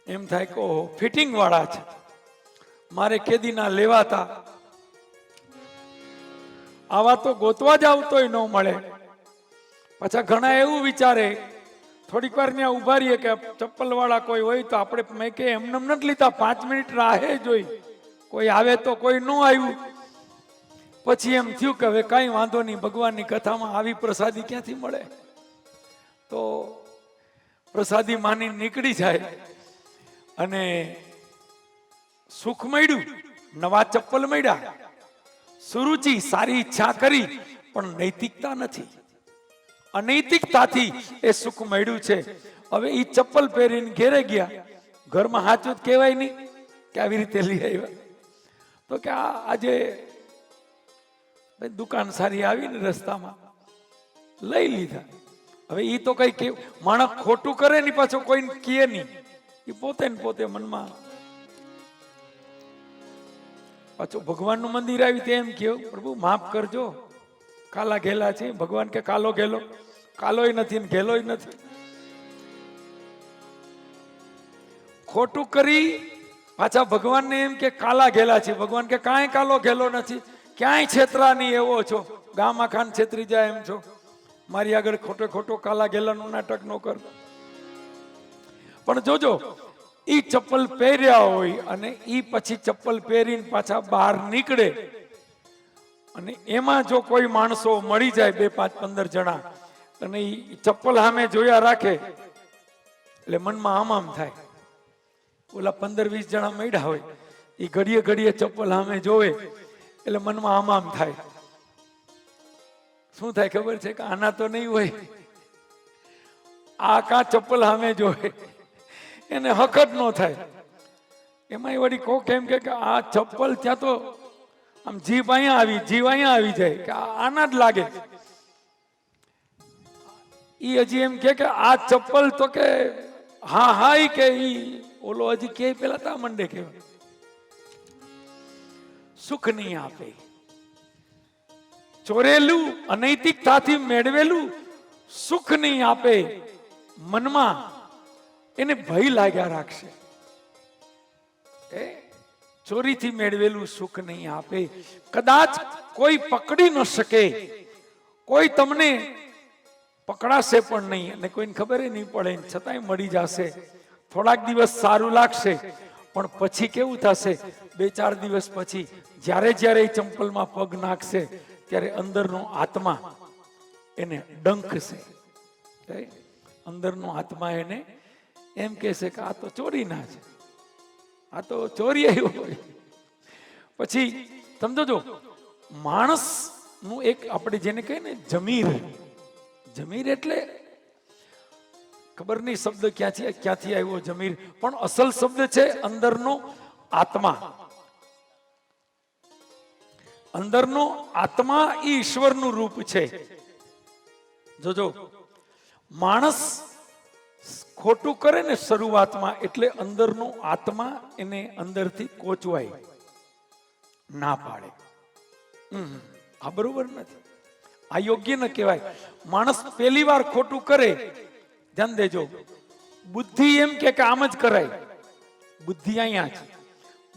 એમ થાય કે ઓહો ફિટિંગ વાળા છે. મારે કેદીના લેવાતા, આવા તો ગોતવા જ આવતોય ન મળે. પાછા ઘણા એવું વિચારે, થોડીક વાર ત્યાં ઉભા રહીએ કે ચપ્પલ વાળા કોઈ હોય તો આપણે, મેં કે એમને નથી લીધા, 5 મિનિટ રાહે જોઈ, કોઈ આવે તો કોઈ ન આવ્યું. પછી એમ થયું કે હવે કઈ વાંધો નહીં, ભગવાનની કથામાં આવી પ્રસાદી ક્યાંથી મળે. તો પ્રસાદી માની નીકળી જાય અને સુખ મળ્યું, નવા ચપ્પલ મળ્યા, સુરુચિ, સારી ઈચ્છા કરી, પણ નૈતિકતા નથી. અનૈતિકતાથી એ સુખ મળ્યું છે. હવે એ ચપ્પલ પહેરીને ઘેરે ગયા, ઘરમાં સાચું જ કહેવાય નહીં કે આવી રીતે લઈ આવ્યા. તો કે આજે ભાઈ દુકાન સારી આવી ને રસ્તામાં લઈ લીધા. હવે એ તો કઈ માણસ ખોટું કરે ને પાછો કોઈ કહે નહીં, એ પોતે ને પોતે મનમાં. પાછું ભગવાનનું મંદિર આવી તેમ કહ્યું, પ્રભુ માફ કરજો, કાલા ઘેલા છે. ભગવાન કે કાલો ઘેલો? કાલોય નથી ને ઘેલોય નથી. ખોટું કરી પાછા ભગવાનને એમ કે કાલા ઘેલા છે. ભગવાન કે કાંઈ કાલો ઘેલો નથી, ક્યાંય છેતરા નહીં એવો છો, ગામમાં ખાન છેતરી જાય એમ છો, મારી આગળ ખોટો ખોટો કાલા ઘેલાનું નાટક ન કર. પણ જોજો, ઈ ચપ્પલ પહેર્યા હોય અને ઈ પછી ચપ્પલ પહેરીને પાછા બહાર નીકળે અને એમાં જો કોઈ માણસો મળી જાય 2, 5, 15 જણા અને ઈ ચપ્પલ સામે જોયા રાખે એટલે મનમાં આમ થાય. ઓલા 15, 20 જણા મળ્યા હોય એ ઘડીએ ઘડીએ ચપ્પલ સામે જોવે એટલે મનમાં આમ થાય. શું થાય ખબર છે કે આના તો નહીં હોય, આ કા ચપ્પલ સામે જોવે એને હકત ન થાય. એમાં વળી કોક એમ કે આ ચપ્પલ ત્યાં તો આમ જીભ અહીંયા આવી જાય કે આના જ લાગે. ઈ હજી એમ કે આ ચપ્પલ તો કે હા ઈ કે ઈ ઓલો હજી કે પેલા તા મંડે કે સુખ નહીં આપે. ચોરેલું અનૈતિકતાથી મેળવેલું સુખ નહીં આપે, મનમાં એને ભય લાગ્યા રાખશે. ચોરીથી મેળવેલું સુખ નહીં આપે. કદાચ કોઈ પકડી ન શકે, કોઈ તમને પકડાશે પણ નહીં અને કોઈને ખબર નહીં પડે, છતાંય મળી જશે. થોડાક દિવસ સારું લાગશે પણ પછી કેવું થશે, 2-4 દિવસ પછી જ્યારે ચંપલમાં પગ નાખશે ત્યારે અંદરનો આત્મા એને ડંખશે. અંદરનો આત્મા એને એમ કહેશે કે આ તો ચોરી ના છે, આ તો ચોરી આવ્યો હોય. પછી સમજો, માણસ નું એક આપણે જેને કહીએ ને જમીર એટલે ખબર નહીં શબ્દ ક્યાંથી આવ્યો જમીર, પણ અસલ શબ્દ છે અંદરનો આત્મા. અંદરનો આત્મા એ ઈશ્વરનું રૂપ છે. જોજો, માણસ ખોટું કરે ને શરૂઆતમાં એટલે અંદરનો આત્મા એને અંદરથી કોચવાય, ના પાડે. આ બરોબર નથી, આ યોગ્ય ન કહેવાય. માણસ પહેલી વાર ખોટું કરે, ધ્યાન દેજો, બુદ્ધિ એમ કે આમ જ કરાય, બુદ્ધિ અહીંયા છે,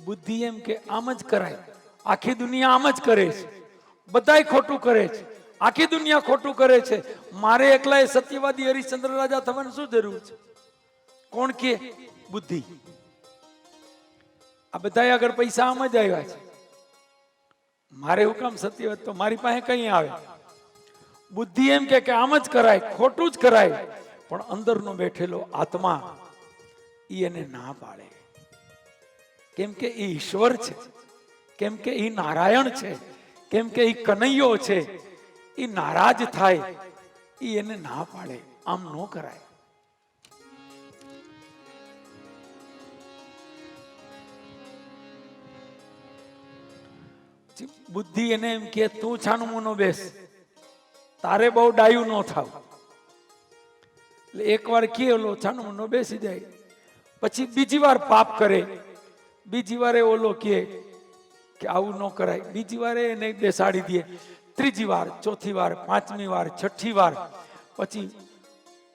બુદ્ધિ એમ કે આમ જ કરાય. આખી દુનિયા આમ જ કરે છે, બધાય ખોટું કરે છે, આખી દુનિયા ખોટું કરે છે, મારે એકલાએ સત્યવાદી હરિશ્ચંદ્ર રાજા થવાની શું જરૂર છે? કોણ કે? બુદ્ધિ. આ બધા આગળ પૈસા આમ જ આવ્યા છે, મારે હું કામ સત્યવાદ, તો મારી પાસે કઈ આવે. બુદ્ધિ એમ કે આમ જ કરાય, ખોટું જ કરાય, પણ અંદરનો બેઠેલો આત્મા એને ના પાડે. કેમ કે એ ઈશ્વર છે, કેમ કે એ નારાયણ છે, કેમ કે એ કનૈયો છે. એ નારાજ થાય, એને ના પાડે, આમ ન કરાય. બુદ્ધિ એને એમ કે તું છાનું મુનો બેસ, તારે બહુ ડાયું ન થાવ. એટલે એકવાર કે ઓલો છાનું મુનો બેસી જાય, પછી બીજી વાર પાપ કરે, બીજી વારે ઓલો કે આવું ન કરાય, બીજી વારે એને બેસાડી દે, ત્રીજી વાર, ચોથી વાર, પાંચમી વાર, છઠ્ઠી વાર, પછી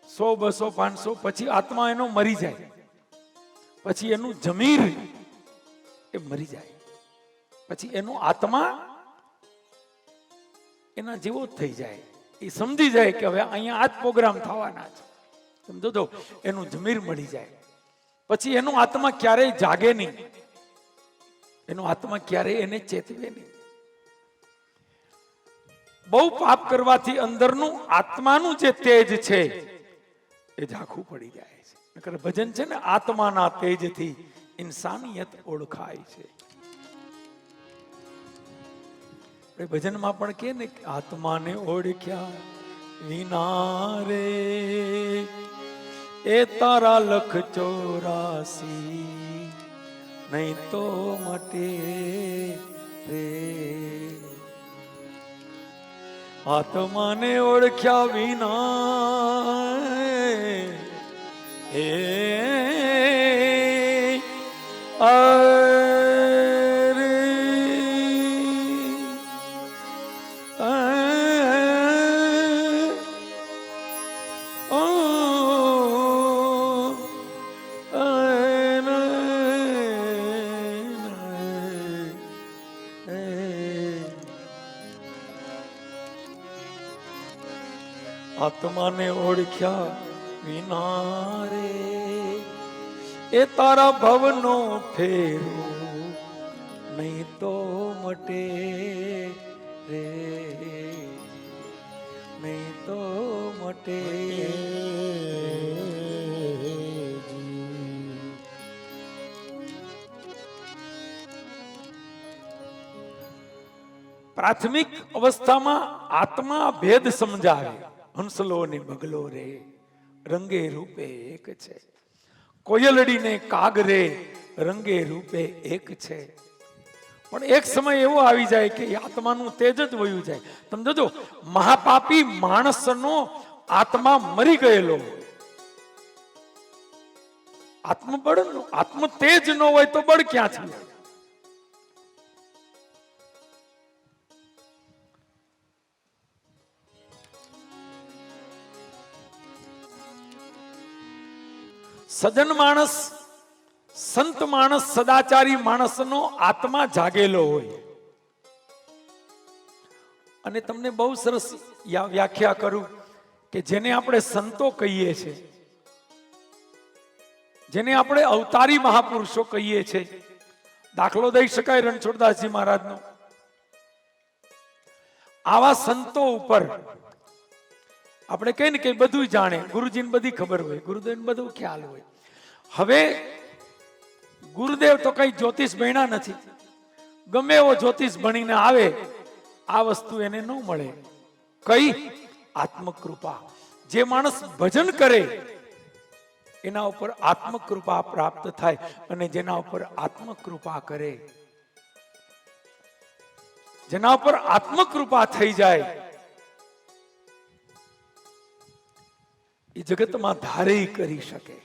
100, 200, 500, પછી આત્મા એનો મરી જાય, પછી એનું જમીર એ મરી જાય, પછી એનો આત્મા એના જેવો જ થઈ જાય. એ સમજી જાય કે હવે અહીંયા આ જ પ્રોગ્રામ થવાના છે. સમજો તો, એનું જમીર મળી જાય, પછી એનો આત્મા ક્યારેય જાગે નહીં, એનો આત્મા ક્યારેય એને ચેતવે નહીં. બહુ પાપ કરવાથી અંદરનું આત્માનું જે તેજ છે એ ઝાંખું પડી જાય છે. નકર ભજન છે ને, આત્માના તેજથી ઇન્સાનિયત ઓળખાય છે. ભજનમાં પણ કે ને, આત્માને ઓળખ્યા વિના રે એ તારા 184 નહીં તો મટે રે. આત્માને ઓળખ્યા વિના એ આત્માને ઓળખ્યા વિના રે એ તારા ભવનો ફેરો નહીં તો મટે રે, નહીં તો મટે. પ્રાથમિક અવસ્થામાં આત્મા ભેદ સમજાવે. હંસલો ને બગલો રે રંગે રૂપે એક છે, કોયલડી ને કાગ રે રંગે રૂપે એક છે. પણ એક સમય એવો આવી જાય કે આત્માનું તેજ જ વયું જાય. તમે જોજો, મહાપાપી માણસનો આત્મા મરી ગયેલો, આત્મબળ આત્મ તેજ ન હોય તો બળ ક્યાંથી? સજ્જન માણસ, સંત માણસ, સદાચારી માણસનો આત્મા જાગેલો હોય. અને તમને બહુ સરસ વ્યાખ્યા કરું કે જેને આપણે સંતો કહીએ છીએ, જેને આપણે અવતારી મહાપુરુષો કહીએ છીએ, દાખલો દઈ શકાય રણછોડદાસજી મહારાજનો. આવા સંતો ઉપર આપણે કહીએ ને કે બધું જાણે, ગુરુજીને બધી ખબર હોય, ગુરુદેવને બધું ખ્યાલ હોય. હવે ગુરુદેવ તો કઈ જ્યોતિષ ભણ્યા નથી, ગમે એવો જ્યોતિષ ભણીને આવે આ વસ્તુ એને ન મળે. કઈ? આત્મકૃપા. જે માણસ ભજન કરે એના ઉપર આત્મકૃપા પ્રાપ્ત થાય, અને જેના ઉપર આત્મકૃપા કરે, જેના ઉપર આત્મકૃપા થઈ જાય એ જગતમાં ધારે કરી શકે.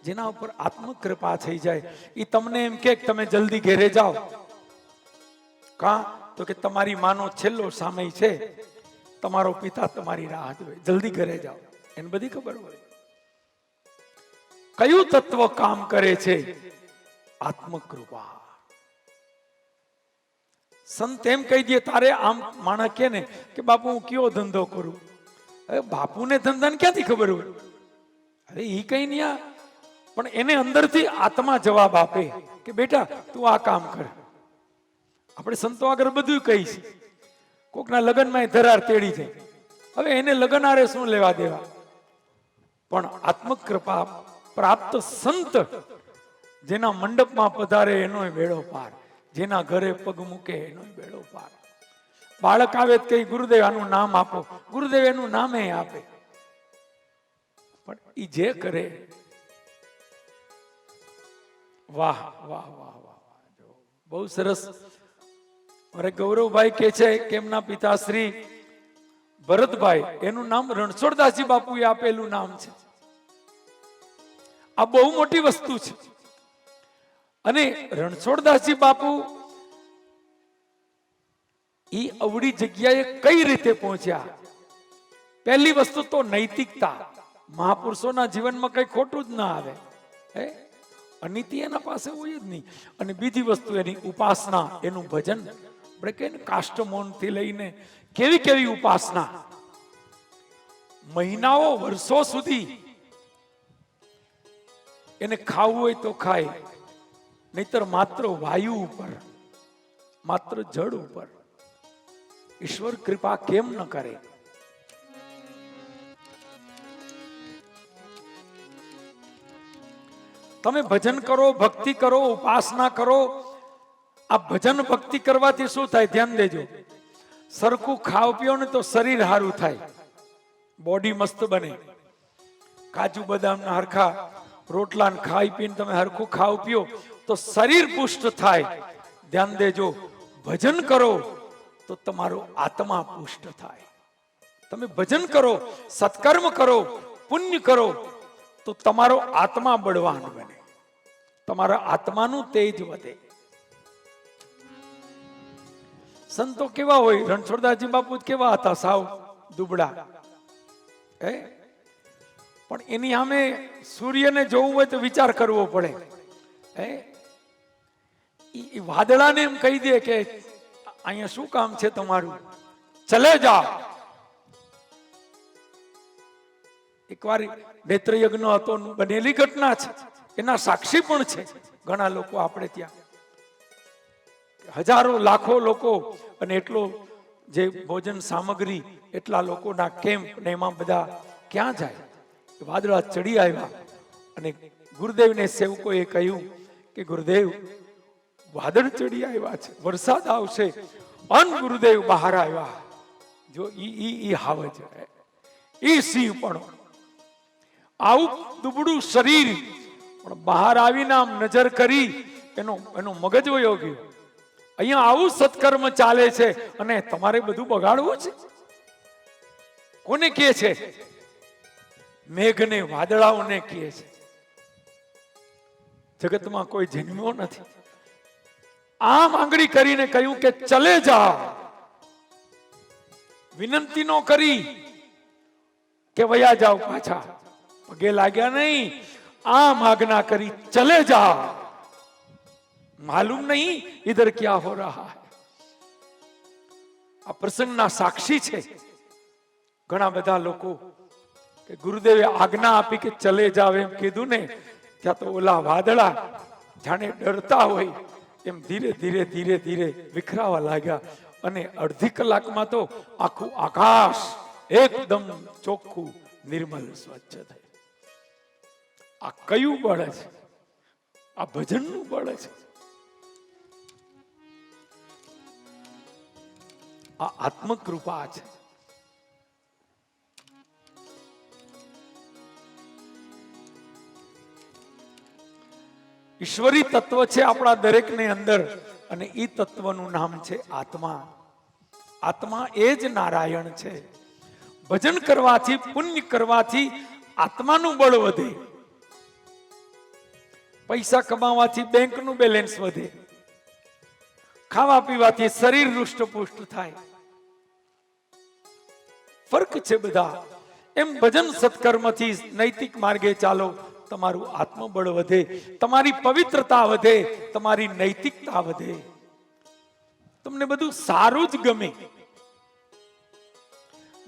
જેના ઉપર આત્મકૃપા થઈ જાય એ તમને એમ કે તમે જલ્દી ઘેરે જાઓ. કા? તો કે તમારી માનો છેલ્લો સમય છે, તમારો પિતા તમારી રાહ જોવે, જલ્દી ઘરે જાઓ. એને બધી ખબર હોય કયું તત્વ કામ કરે છે. આત્મકૃપા. સંત એમ કહી દે, તારે આમ માણસ કે ને કે બાપુ હું કયો ધંધો કરું? હવે બાપુને ધંધાને ક્યાંથી ખબર હોય? હવે ઈ કઈ નહીં, પણ એને અંદરથી આત્મા જવાબ આપે કે બેટા તું આ કામ કર. આપણે સંતો આગળ બધું કહીશ. કોકના લગ્નમાં ધરાર તેડી જાય, હવે એને લગ્ન આરે શું લેવા દેવા? પણ આત્મકૃપા પ્રાપ્ત સંત જેના મંડપમાં પધારે એનો બેડો પાર, જેના ઘરે પગ મૂકે એનો બેડો પાર. બાળક આવે તો કઈ ગુરુદેવ આનું નામ આપો, ગુરુદેવ એનું નામે આપે. પણ ઈ જે કરે, વાહ વાહ વાહ વાહ, બહુ સરસ. મારે ગૌરવભાઈ કે છે કે એમના પિતાશ્રી ભરતભાઈ, એનું નામ રણછોડદાસજી બાપુએ આપેલું નામ છે. આ બહુ મોટી વસ્તુ છે. અને રણછોડદાસજી બાપુ ઈ અવળી જગ્યાએ કઈ રીતે પહોંચ્યા? પહેલી વસ્તુ તો નૈતિકતા. મહાપુરુષોના જીવનમાં કઈ ખોટું જ ના આવે, હે, અનીતિ એના પાસે હોય જ નહીં. અને બીજી વસ્તુ એની ઉપાસના, એનું ભજન. આપણે કહીએ ને કાષ્ટમોન થી લઈને કેવી કેવી ઉપાસના, મહિનાઓ વર્ષો સુધી એને ખાવું હોય તો ખાય, નહીતર માત્ર વાયુ ઉપર, માત્ર જળ ઉપર. ઈશ્વર કૃપા કેમ ન કરે? તમે ભજન કરો, ભક્તિ કરો, ઉપાસના કરો. આ ભજન ભક્તિ કરવાથી શું થાય? ધ્યાન દેજો. સરખું ખાવ પીઓ ને તો શરીર સારું થાય, બોડી મસ્ત બને. કાજુ બદામના હરખા રોટલા ખાઈ પીને તમે હરખું ખાવ પીઓ તો શરીર પુષ્ટ થાય. ધ્યાન દેજો. ભજન કરો તો તો તમારો આત્મા પુષ્ટ થાય. તમે ભજન કરો, સત્કર્મ કરો, પુણ્ય કરો તો તમારો આત્મા બળવાન બને, તમારા આત્માનું તેજ વધે. સંતો કેવા હોય? રણછોડદાસજી બાપુ કેવા હતા? સાવ દુબળા, પણ એની સામે સૂર્યને જોવું હોય તો વિચાર કરવો પડે. વાદળાને એમ કહી દે કે અહીંયા શું કામ છે તમારું, ચલે જાઓ. એકવાર નેત્રયજ્ઞ હતો, બનેલી ઘટના છે, એના સાક્ષી પણ છે ઘણા લોકો આપણે ત્યાં. હજારો લાખો લોકો અને એટલો જે ભોજન સામગ્રી, એટલા લોકોના કેમ્પ ને એમાં બધા ક્યાં જાય? વાદળા ચડી આવ્યા અને ગુરુદેવને સેવકોએ કહ્યું કે ગુરુદેવ, વાદળ ચડી આવ્યા છે, વરસાદ આવશે. અન ગુરુદેવ બહાર આવ્યા. જો ઈ હાવજ, ઈ સિંહ પણ આવું દુબળું શરીર, પણ બહાર આવીને આમ નજર કરી એનો મગજ વયો ગયો. અહીંયા આવું સત્કર્મ ચાલે છે અને તમારે બધું બગાડવું છે. કોને કહે છે? મેઘને, વાદળાઓને કહે છે. જગતમાં કોઈ જન્મ્યો નથી. આમ આંગળી કરીને કહ્યું કે ચલે જાઓ. વિનંતી નો કરી કે વયા જાઓ પાછા, પગે લાગ્યા નહીં, આમ આજ્ઞા કરી ચલે જાઓ. માલુમ નહીં ઇધર ક્યા હો રહા હૈ. આ પ્રસંગના સાક્ષી છે ઘણા બધા લોકો કે ગુરુદેવે આજ્ઞા આપી કે ચલે જાવ એમ કીધું ને, ત્યાં તો ઓલા વાદળા જાણે ડરતા હોય એમ ધીરે ધીરે ધીરે ધીરે વિખરાવા લાગ્યા અને અડધી કલાકમાં તો આખું આકાશ એકદમ ચોખ્ખું, નિર્મલ, સ્વચ્છ થયું. આ કયું બળ છે? આ ભજનનું બળ છે. આ આત્મકૃપા છે. ઈશ્વરી તત્વ છે આપણા દરેકની અંદર અને ઈ તત્વનું નામ છે આત્મા. આત્મા એ જ નારાયણ છે. ભજન કરવાથી, પુણ્ય કરવાથી આત્માનું બળ વધે. પૈસા કમાવાથી બેંકનું બેલેન્સ વધે. ખાવા પીવાથી શરીર હૃષ્ટપુષ્ટ થાય. ફરક છે બધા. એમ ભજન સત્કર્મથી નૈતિક માર્ગે ચાલો, તમારું આત્મબળ વધે, તમારી પવિત્રતા વધે, તમારી નૈતિકતા વધે. તમને બધું સારું જ ગમે.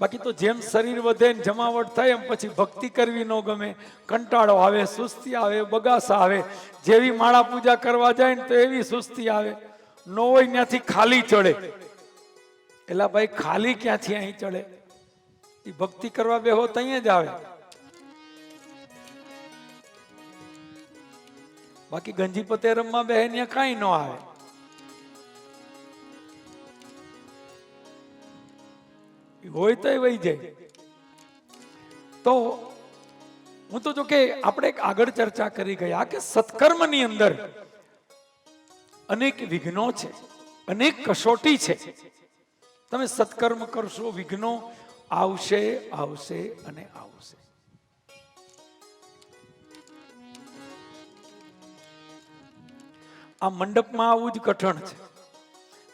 બાકી તો જેમ શરીર વધે ને જમાવટ થાય એમ પછી ભક્તિ કરવી ન ગમે, કંટાળો આવે, સુસ્તી આવે, બગાસા આવે. જેવી માળા પૂજા કરવા જાય ને તો એવી સુસ્તી આવે. ન હોય ત્યાંથી ખાલી ચડે. એલા ભાઈ, ખાલી ક્યાંથી અહીં ચડે? એ ભક્તિ કરવા બેહો તો અહીંયા જ આવે. બાકી ગંજી પતે રમવા બે ત્યાં કાંઈ ન આવે. હોય તો વહી જાય. તો હું તો જો કે આપણે આગળ ચર્ચા કરી ગયા કે સત્કર્મની અંદર અનેક વિઘ્નો છે, અનેક કસોટી છે. તમે સત્કર્મ કરશો, વિઘ્નો આવશે, આવશે અને આવશે. આ મંડપમાં આવવું જ કઠણ છે.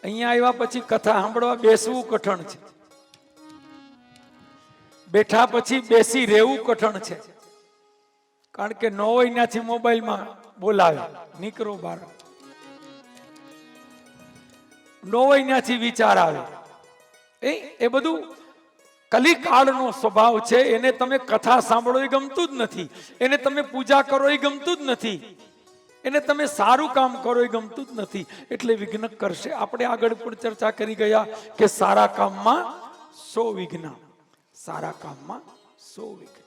અહીંયા આવ્યા પછી કથા સાંભળવા બેસવું કઠણ છે. બેઠા પછી બેસી રહેવું કઠણ છે. કારણ કે ન હોય ત્યાંથી મોબાઈલમાં બોલાવે, નીકળો બહાર. ન હોય ત્યાંથી વિચાર આવે. એ બધું કલિકાળનો સ્વભાવ છે. એને તમે કથા સાંભળો એ ગમતું જ નથી. એને તમે પૂજા કરો એ ગમતું જ નથી. એને તમે સારું કામ કરો એ ગમતું જ નથી. એટલે વિઘ્ન કરશે. આપણે આગળ પણ ચર્ચા કરી ગયા કે સારા કામમાં 100 વિઘ્ન, સારા કામમાં 100 વિઘ્ન.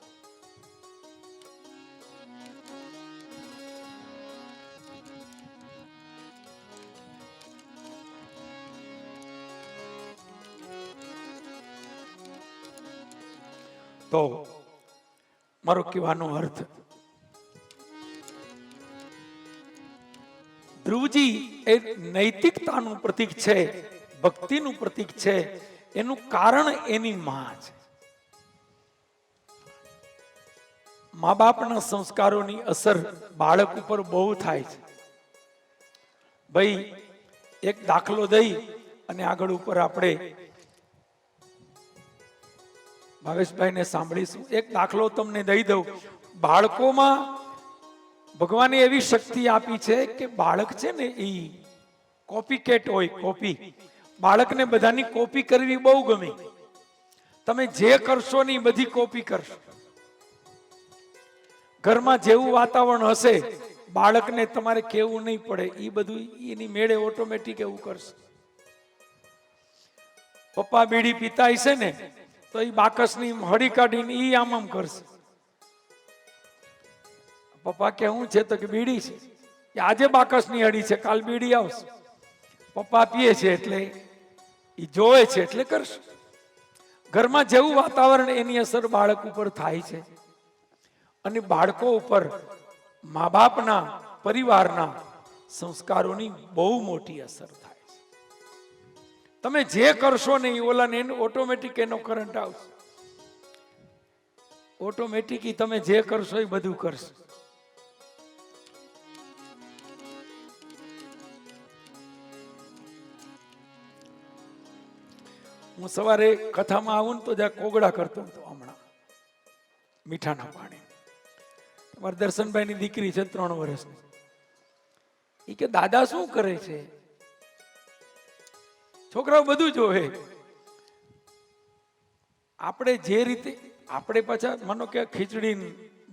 તો મારો કહેવાનો અર્થ, ધ્રુવજી એ નૈતિકતાનું પ્રતીક છે, ભક્તિનું પ્રતીક છે, એનું કારણ એની માં છે. મા બાપના સંસ્કારોની અસર બાળક ઉપર બહુ થાય છે. ભાઈ એક દાખલો દઈ અને આગળ ઉપર આપણે ભાવેશભાઈને સાંભળીશું. એક દાખલો તમને દઈ દઉં. બાળકોમાં ભગવાને એવી શક્તિ આપી છે કે બાળક છે ને એ કોપી કેટ હોય. કોપી, બાળકને બધાની કોપી કરવી બહુ ગમે. તમે જે કરશો ને એ બધી કોપી કરશો. ઘરમાં જેવું વાતાવરણ હશે બાળકને તમારે કેવું નહીં પડે, એ બધું એની મેળે ઓટોમેટિક એવું કરશે. પપ્પા બીડી પીતા હશે ને તો એ બાકસની હળી કાઢીને એ આમ કરશે. પપ્પા કે હું છે તો કે બીડી છે. આજે બાકસની હળી છે, કાલ બીડી આવશે. પપ્પા પીએ છે એટલે એ જોવે છે એટલે કરશે. ઘરમાં જેવું વાતાવરણ એની અસર બાળક ઉપર થાય છે. અને બાળકો ઉપર મા બાપના, પરિવારના સંસ્કારોની બહુ મોટી અસર થાય છે. તમે જે કરશો ને એ ઓલાને ઓટોમેટિક એનો કરંટ આવશે. ઓટોમેટિક તમે જે કરશો એ બધું કરશે. હું સવારે કથામાં આવું ને તો જ્યાં કોગળા કરતો હતો હમણાં મીઠાના પાણી. મારા દર્શનભાઈની દીકરી છે 3 વર્ષની. એ કે દાદા શું કરે છે? છોકરાઓ બધું જોવે. આપણે જે રીતે આપણે પાછા માનો કે ખીચડી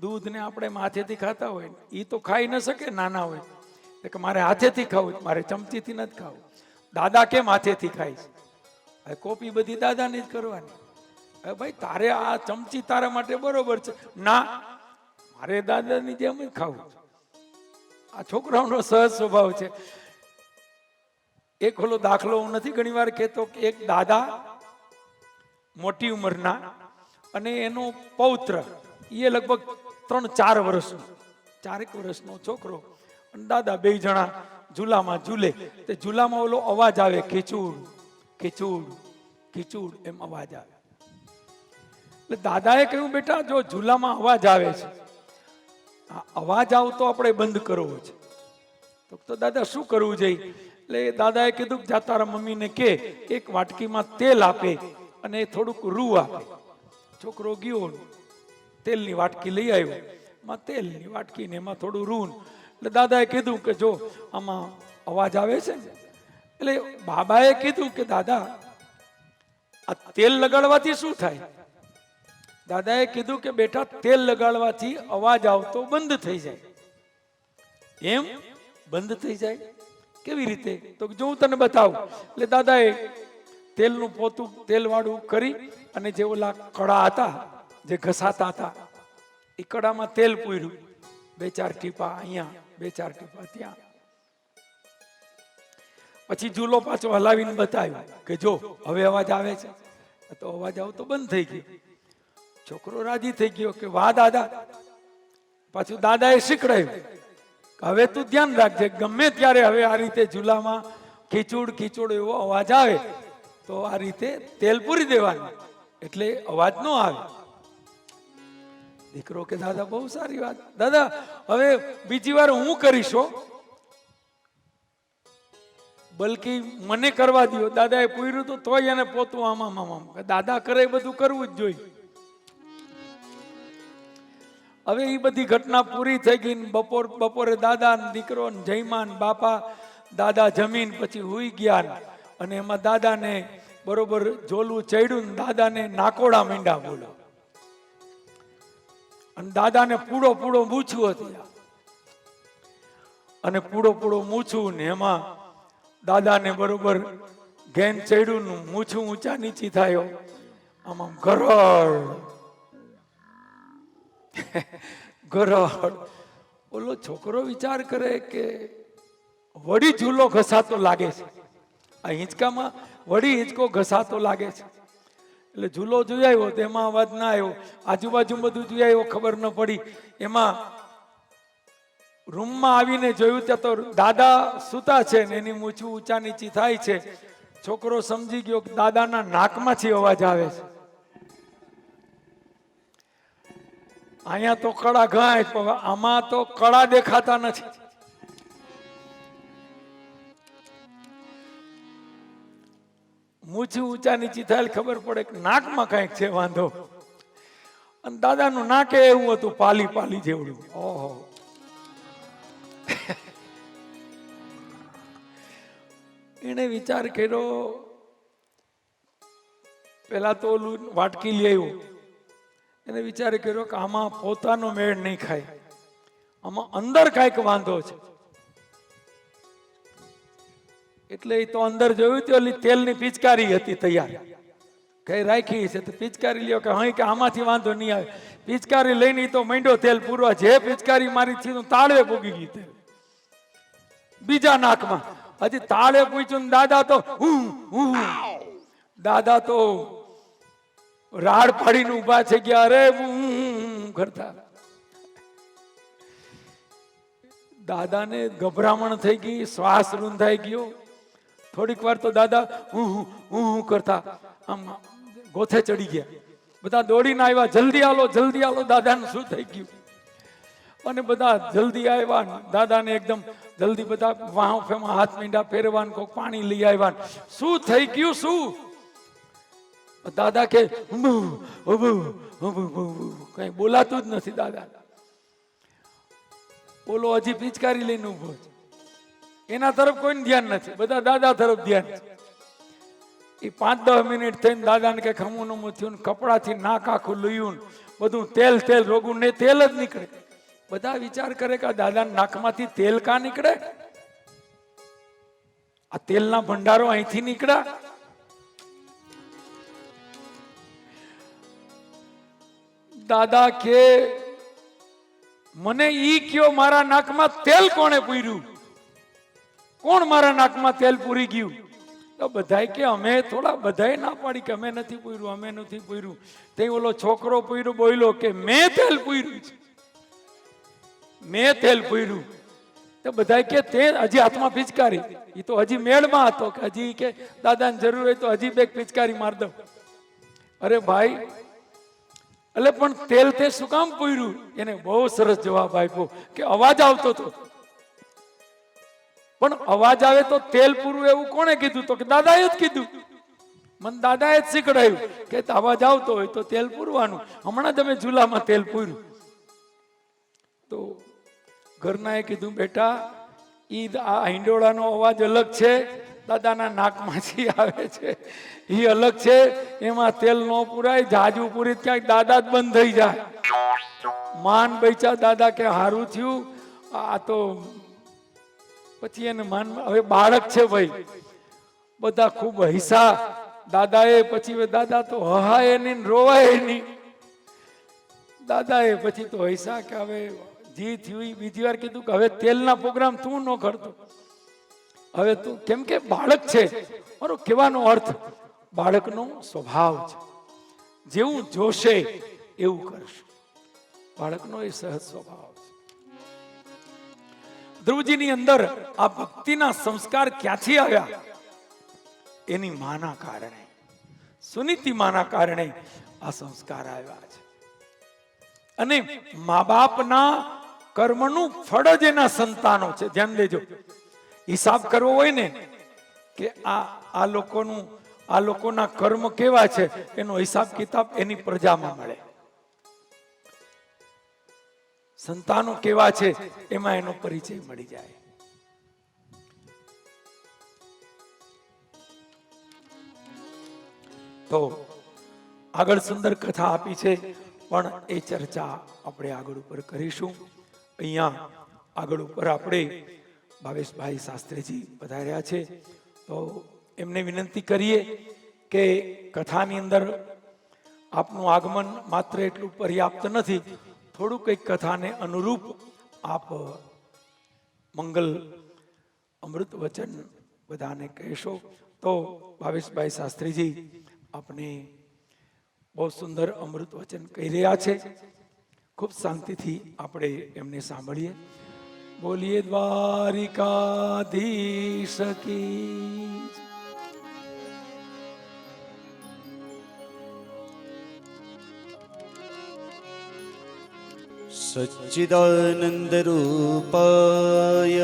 દૂધ ને આપણે હાથેથી ખાતા હોય, એ તો ખાઈ ન શકે નાના હોય. કે મારે હાથેથી ખાવું, મારે ચમચીથી નથી ખાવું. દાદા કેમ હાથેથી ખાય છે? કોપી બધી દાદાની જ કરવાની. ભાઈ તારે આ ચમચી તારા માટે બરોબર છે ના, મારે દાદાની જેમ જ ખાવું. આ છોકરાઓનો સહજ સ્વભાવ છે. એક ઓલો દાખલો હું નથી ઘણી વાર કહેતો કે એક દાદા મોટી ઉંમરના અને એનો પૌત્ર એ લગભગ 3-4 વર્ષનો, 4 વર્ષનો છોકરો અને દાદા 2 જણા ઝૂલામાં ઝૂલે. તે ઝૂલામાં ઓલો અવાજ આવે, ખીચુડ ખીચુડ ખીચુડ એમ અવાજ આવે. એટલે દાદાએ કહ્યું બેટા જો ઝૂલામાં અવાજ આવે છે, અવાજ આવતો આપણે બંધ કરવો છે. તો દાદા શું કરવું જોઈએ? એટલે દાદાએ કીધું જા તારા મમ્મીને કે એક વાટકીમાં તેલ આપે અને થોડુંક રૂ આપે. છોકરો ગયો તેલની વાટકી લઈ આવ્યો, એમાં તેલની વાટકી ને એમાં થોડું રૂ. એટલે દાદાએ કીધું કે જો આમાં અવાજ આવે છે ને. એટલે બાબાએ કીધું કે દાદા આ તેલ લગાડવાથી શું થાય? દાદાએ કીધું કે બેટા તેલ લગાડવાથી અવાજ આવતો બંધ થઈ જાય. એમ બંધ થઈ જાય? કેવી રીતે? તો જો હું તને બતાવું. એટલે દાદાએ તેલનું પોતું તેલ વાળું કરી અને જે ઓલા કડા હતા જે ઘસાતા હતા એ કડામાં તેલ પૂર્યું. 2-4 ટીપા અહીંયા, 2-4 ટીપા ત્યાં. પછી ઝૂલો પાછો હલાવીને બતાવ્યો કે જો હવે અવાજ આવે છે. તો અવાજ આવતો બંધ થઈ ગયો. છોકરો રાજી થઈ ગયો કે વાહ દાદા. પાછું દાદાએ શીખડાયું હવે તું ધ્યાન રાખજે, ગમે ત્યારે હવે આ રીતે ઝૂલામાં ખીચુડ ખીચુડ એવો અવાજ આવે તો આ રીતે તેલ પૂરી દેવાનું એટલે અવાજ ન આવે. દીકરો કે દાદા બહુ સારી વાત, દાદા હવે બીજી વાર હું કરીશ, બલકી મને કરવા દો. દાદાએ પૂર્યું તો તોય એને પોતું આમાં દાદા કરે બધું કરવું જ જોઈએ. હવે એ બધી ઘટના પૂરી થઈ ગઈ. બપોરે દાદા દીકરો જયમાન બાપા દાદા જમીન પછી હુઈ ગયા અને એમાં દાદાને બરોબર ઝોલું ચડ્યું ને દાદાને નાકોડા માંડ્યા બોલો. અને દાદાને પૂડો પૂડો મૂછું હતી અને પૂડો પૂડો મૂછું ને એમાં દાદાને બરોબર ઘેન ચડ્યું નું મૂછું ઊંચા નીચી થાય આમ ગરડ ગરડ. ઓલો છોકરો વિચાર કરે કે વળી ઝૂલો ઘસાતો લાગે છે. આ હિંચકામાં વળી હિંચકો ઘસાતો લાગે છે. એટલે ઝૂલો જોઈ આવ્યો તો એમાં અવાજ ના આવ્યો. આજુબાજુ બધું જોઈ આવ્યો, ખબર ન પડી. એમાં રૂમમાં આવીને જોયું ત્યાં તો દાદા સૂતા છે ને એની મૂછું ઊંચા નીચી થાય છે. છોકરો સમજી ગયો કે દાદાના નાકમાંથી અવાજ આવે છે. અહીંયા તો કળા ઘાય, પણ આમાં તો કળા દેખાતા નથી. મૂછ ઊંચા નીચી થાય ખબર પડે કે નાકમાં કઈક છે વાંધો. અને દાદાનું નાકે એવું હતું, પાલી પાલી જેવડું. ઓહો, એને વિચાર કર્યો, પેલા તો ઓલું વાટકી લઈ આવ્યો. એને વિચાર કર્યો કે આમાં પોતાનો મેળ નહીં ખાય, આમાં અંદર કઈક વાંધો છે. એટલે એ તો અંદર જોયું તો ઓલી તેલની પિચકારી હતી તૈયાર, કઈ રાખી છે તો પિચકારી લ્યો કે હા કે આમાંથી વાંધો નહીં આવે. પિચકારી લઈને તો માંડ્યો તેલ પૂરવા. જે પિચકારી મારી થી તાળવે પૂગી ગઈ તેલ બીજા નાકમાં. હજી તાળે પૂછ્યું ને દાદા તો દાદા તો રાડ પાડીને ઉભા થઈ ગયા. અરે કરતા દાદાને ગભરામણ થઈ ગઈ, શ્વાસ રૂંધાઈ ગયો. થોડીક વાર તો દાદા કરતા આમ ગોથે ચડી ગયા. બધા દોડીને આવ્યા, જલ્દી આલો જલ્દી આલો, દાદાને શું થઈ ગયું. અને બધા જલ્દી આવ્યા. દાદાને એકદમ જલ્દી બધા વાહ ફેમાં હાથ મીંડા ફેરવા, કોઈ પાણી લઈ આવ્યા. શું થઈ ગયું શું? દાદા કે કઈ બોલાતું જ નથી. દાદા બોલો હજી પિચકારી લઈને ઉભો છે. એના તરફ કોઈને ધ્યાન નથી, બધા દાદા તરફ ધ્યાન છે. એ 5-10 મિનિટ થઈને દાદાને કઈ ખમું નમું થયું, કપડાથી નાક આખું લયું, બધું તેલ તેલ રોગું ને તેલ જ નીકળે. બધા વિચાર કરે કે દાદાના નાકમાંથી તેલ કા નીકળે? આ તેલના ભંડારો અહીંથી નીકળ્યા. દાદા કે મને ઈ કયો, મારા નાકમાં તેલ કોણે પૂર્યું? કોણ મારા નાકમાં તેલ પૂરી ગયું? તો બધાય કે અમે થોડા, બધાય ના પાડી કે અમે નથી પૂર્યું, અમે નથી પૂર્યું. તે ઓલો છોકરો પૂર્યો બોલ્યો કે મેં તેલ પૂર્યું છે, મેં તેલ પૂર્યું. તો બધાય કે તે હજી હાથમાં પિચકારી. એ તો હજી મેળમાં હતો કે હજી કે દાદાને જરૂર હોય તો હજી બે પિચકારી માર દઉં. અરે ભાઈ, એટલે પણ તેલ તે શું કામ પૂર્યું? એને બહુ સરસ જવાબ આપ્યો કે અવાજ આવતો હતો. પણ અવાજ આવે તો તેલ પૂરું એવું કોણે કીધું? તો કે દાદાએ જ કીધું. મને દાદાએ જ શીખડાયું કે અવાજ આવતો હોય તો તેલ પૂરવાનું. હમણાં તમે ચૂલામાં તેલ પૂર્યું. તો ઘરનાએ કીધું બેટા, ઈ આ હિંડોળાનો અવાજ અલગ છે, દાદાના નાકમાંથી આવે છે એ અલગ છે. એમાં તેલ ન પૂરાય, જાજુ પૂરી ક્યાંક દાદા જ બંધ થઈ જાય. માન બૈચા દાદા કે હારું થયું. આ તો પછી એને માન, હવે બાળક છે ભાઈ, બધા ખૂબ હૈસા દાદાએ. પછી દાદા તો હહાય નહીં, રોવાય નહીં. દાદાએ પછી તો હૈસા કે હવે જી થયું. બીજી વાર કીધું કે હવે તેલના પ્રોગ્રામ તું ન કરતો, હવે તું, કેમ કે બાળક છે. મારો કહેવાનો અર્થ બાળકનો સ્વભાવ છે, જેવું જોશે એવું કરશે. બાળકનો એ સહજ સ્વભાવ છે. ધ્રુવજીની અંદર આ ભક્તિના સંસ્કાર ક્યાંથી આવ્યા? એની માના કારણે, સુનીતિ માના કારણે આ સંસ્કાર આવ્યા છે. અને મા બાપના કર્મનું ફળ જ એના સંતાનો છે. ધ્યાન દેજો, હિસાબ કરવો હોય ને કે આ લોકોના કર્મ કેવા છે, એનો હિસાબ કિતાબ એની પ્રજામાં મળે. સંતાનો કેવા છે એમાં એનો પરિચય મળી જાય. તો આગળ સુંદર કથા આપી છે, પણ એ ચર્ચા આપણે આગળ ઉપર કરીશું. અહીંયા આગળ ઉપર આપણે ભાવેશભાઈ શાસ્ત્રીજી પધાર્યા છે, તો એમને વિનંતી કરીએ કે કથાની અંદર આપનું આગમન માત્ર એટલું પર્યાપ્ત નથી, થોડું કંઈક કથાને અનુરૂપ આપ મંગલ અમૃત વચન બધાને કહેશો. તો ભાવેશભાઈ શાસ્ત્રીજી આપને બહુ સુંદર અમૃત વચન કહી રહ્યા છે. ખૂબ શાંતિથી આપણે એમને સાંભળીએ. બોલીએ દ્વારિકાધીશ કી. सच्चिदानन्दरूपाय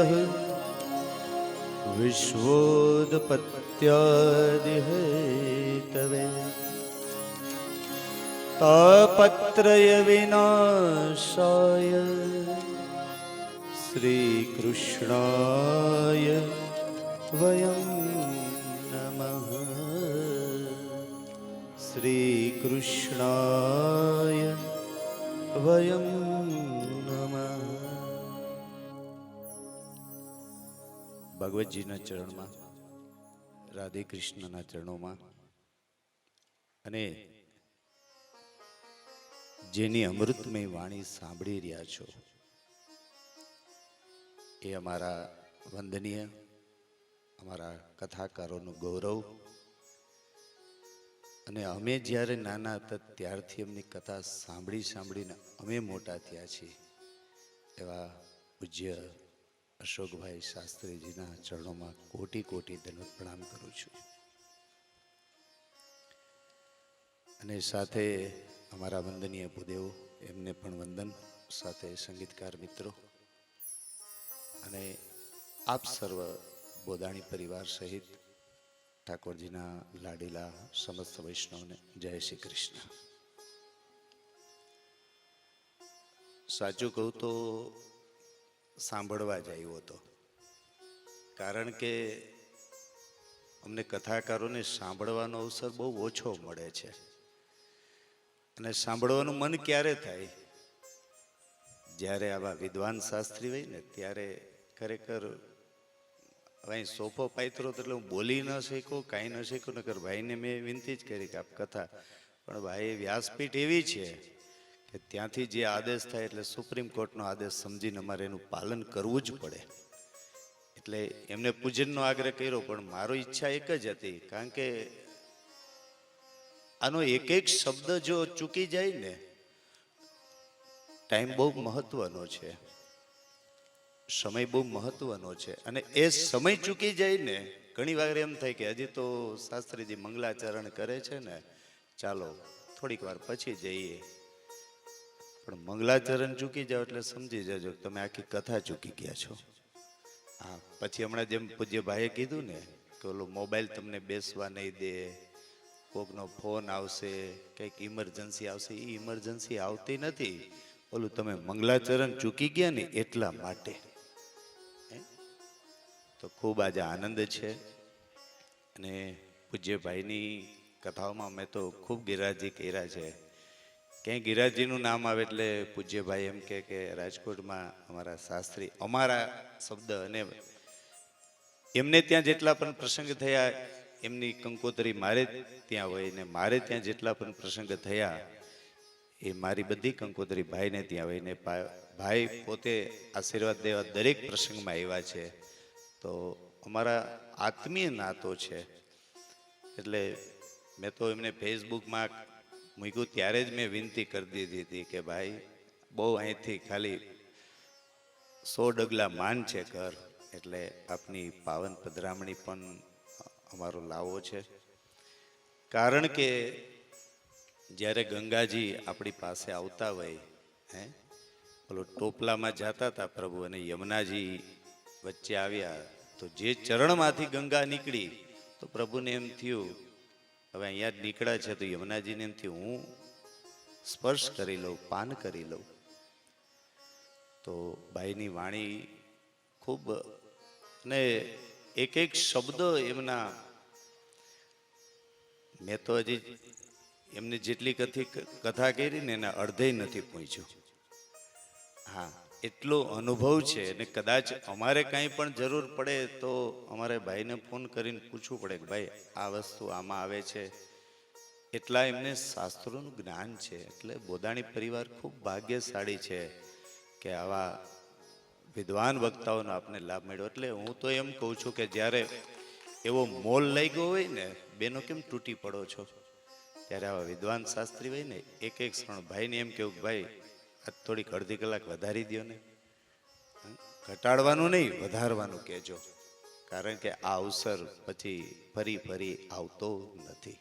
विश्वोत्पत्त्यादिहेतवे तापत्रयविनाशाय श्रीकृष्णाय वयं नमः। श्रीकृष्णाय वयं नमः। ભગવતજીના ચરણમાં, રાધે કૃષ્ણના ચરણોમાં અને જેની અમૃતમય વાણી સાંભળી રહ્યા છો એ અમારા વંદનીય, અમારા કથાકારોનું ગૌરવ. અને અમે જ્યારે નાના હતા ત્યારથી એમની કથા સાંભળીને અમે મોટા થયા છીએ એવા પૂજ્ય અશોકભાઈ શાસ્ત્રીજીના ચરણોમાં કોટી કોટી દંડવત પ્રણામ કરું છું. અને સાથે અમારા વંદનીય ભૂદેવ, એમને પણ વંદન, સાથે સંગીતકાર મિત્રો અને આપ સર્વ બોદાણી પરિવાર સહિત ઠાકોરજીના લાડીલા સમસ્ત વૈષ્ણવને જય શ્રી કૃષ્ણ. સાચું કહું તો સાંભળવા જ આવ્યો હતો, કારણ કે અમને કથાકારોને સાંભળવાનો અવસર બહુ ઓછો મળે છે. અને સાંભળવાનું મન ક્યારે થાય? જ્યારે આવા વિદ્વાન શાસ્ત્રી હોય ને ત્યારે. ખરેખર અહીં સોફો પાયતરો એટલે હું બોલી ન શક્યો, કાંઈ ન શક્યો. નકર ભાઈને મેં વિનંતી જ કરી કે આપ કથા, પણ ભાઈ વ્યાસપીઠ એવી છે કે ત્યાંથી જે આદેશ થાય એટલે સુપ્રીમ કોર્ટનો આદેશ સમજીને અમારે એનું પાલન કરવું જ પડે. એટલે એમને પૂજનનો આગ્રહ કર્યો, પણ મારી ઈચ્છા એક જ હતી, કારણ કે આનો એક એક શબ્દ જો ચૂકી જાય ને, ટાઈમ બહુ મહત્વનો છે, સમય બહુ મહત્વનો છે. અને એ સમય ચૂકી જાય ને, ઘણી વાર એમ થાય કે હજી તો શાસ્ત્રીજી મંગલાચરણ કરે છે ને, ચાલો થોડીક વાર પછી જઈએ. પણ મંગલાચરણ ચૂકી જાઓ એટલે સમજી જજો તમે આખી કથા ચૂકી ગયા છો. હા, પછી હમણાં જેમ પૂજ્ય ભાઈએ કીધું ને કે ઓલો મોબાઈલ તમને બેસવા નહીં દે, કોકનો ફોન આવશે, કંઈક ઇમરજન્સી આવશે. એ ઇમરજન્સી આવતી નથી, ઓલું તમે મંગલાચરણ ચૂકી ગયા ને એટલા માટે. તો ખૂબ આજે આનંદ છે. અને પૂજ્ય ભાઈની કથાઓમાં મેં તો ખૂબ ગિરાજી કર્યા છે. ક્યાંય ગિરાજીનું નામ આવે એટલે પૂજ્યભાઈ એમ કે રાજકોટમાં અમારા શાસ્ત્રી, અમારા શબ્દ, અને એમને ત્યાં જેટલા પણ પ્રસંગ થયા એમની કંકોત્રી મારે ત્યાં હોય, ને મારે ત્યાં જેટલા પણ પ્રસંગ થયા એ મારી બધી કંકોત્રી ભાઈને ત્યાં હોય. ને ભાઈ પોતે આશીર્વાદ દેવા દરેક પ્રસંગમાં આવ્યા છે. તો અમારા આત્મીય નાતો છે. એટલે મેં તો એમને ફેસબુકમાં મૂક્યું ત્યારે જ મેં વિનંતી કરી દીધી હતી કે ભાઈ બહુ અહીંથી ખાલી 100 ડગલા માન છે ઘર, એટલે આપની પાવન પધરામણી પણ અમારો લાવો છે. કારણ કે જ્યારે ગંગાજી આપણી પાસે આવતા હોય, ઓલો ટોપલામાં જતા હતા પ્રભુ, અને યમુનાજી વચ્ચે આવ્યા, તો જે ચરણમાંથી ગંગા નીકળી તો પ્રભુને એમ થયું હવે અહીંયા જ નીકળ્યા છે તો યમુનાજીને એમ થયું હું સ્પર્શ કરી લઉં, પાન કરી લઉં. તો ભાઈની વાણી ખૂબ, અને એક એક શબ્દ એમના, મેં તો હજી એમને જેટલી કથા કરી ને એના અડધે નથી પહોંચ્યું. હા, એટલો અનુભવ છે. અને કદાચ અમારે કાંઈ પણ જરૂર પડે તો અમારે ભાઈને ફોન કરીને પૂછવું પડે કે ભાઈ આ વસ્તુ આમાં આવે છે. એટલા એમને શાસ્ત્રોનું જ્ઞાન છે. એટલે બોદાણી પરિવાર ખૂબ ભાગ્યશાળી છે કે આવા વિદ્વાન વક્તાઓનો આપને લાભ મળ્યો. એટલે હું તો એમ કહું છું કે જ્યારે એવો મોલ લાગ્યો હોય ને, બેનો કેમ તૂટી પડો છો, ત્યારે આવા વિદ્વાન શાસ્ત્રી હોય ને, એક એક ક્ષણ ભાઈને એમ કેવું ભાઈ આ થોડીક અડધી કલાક વધારી દો ને, ઘટાડવાનું નહીં વધારવાનું કહેજો, કારણ કે આ અવસર પછી ફરી ફરી આવતો નથી.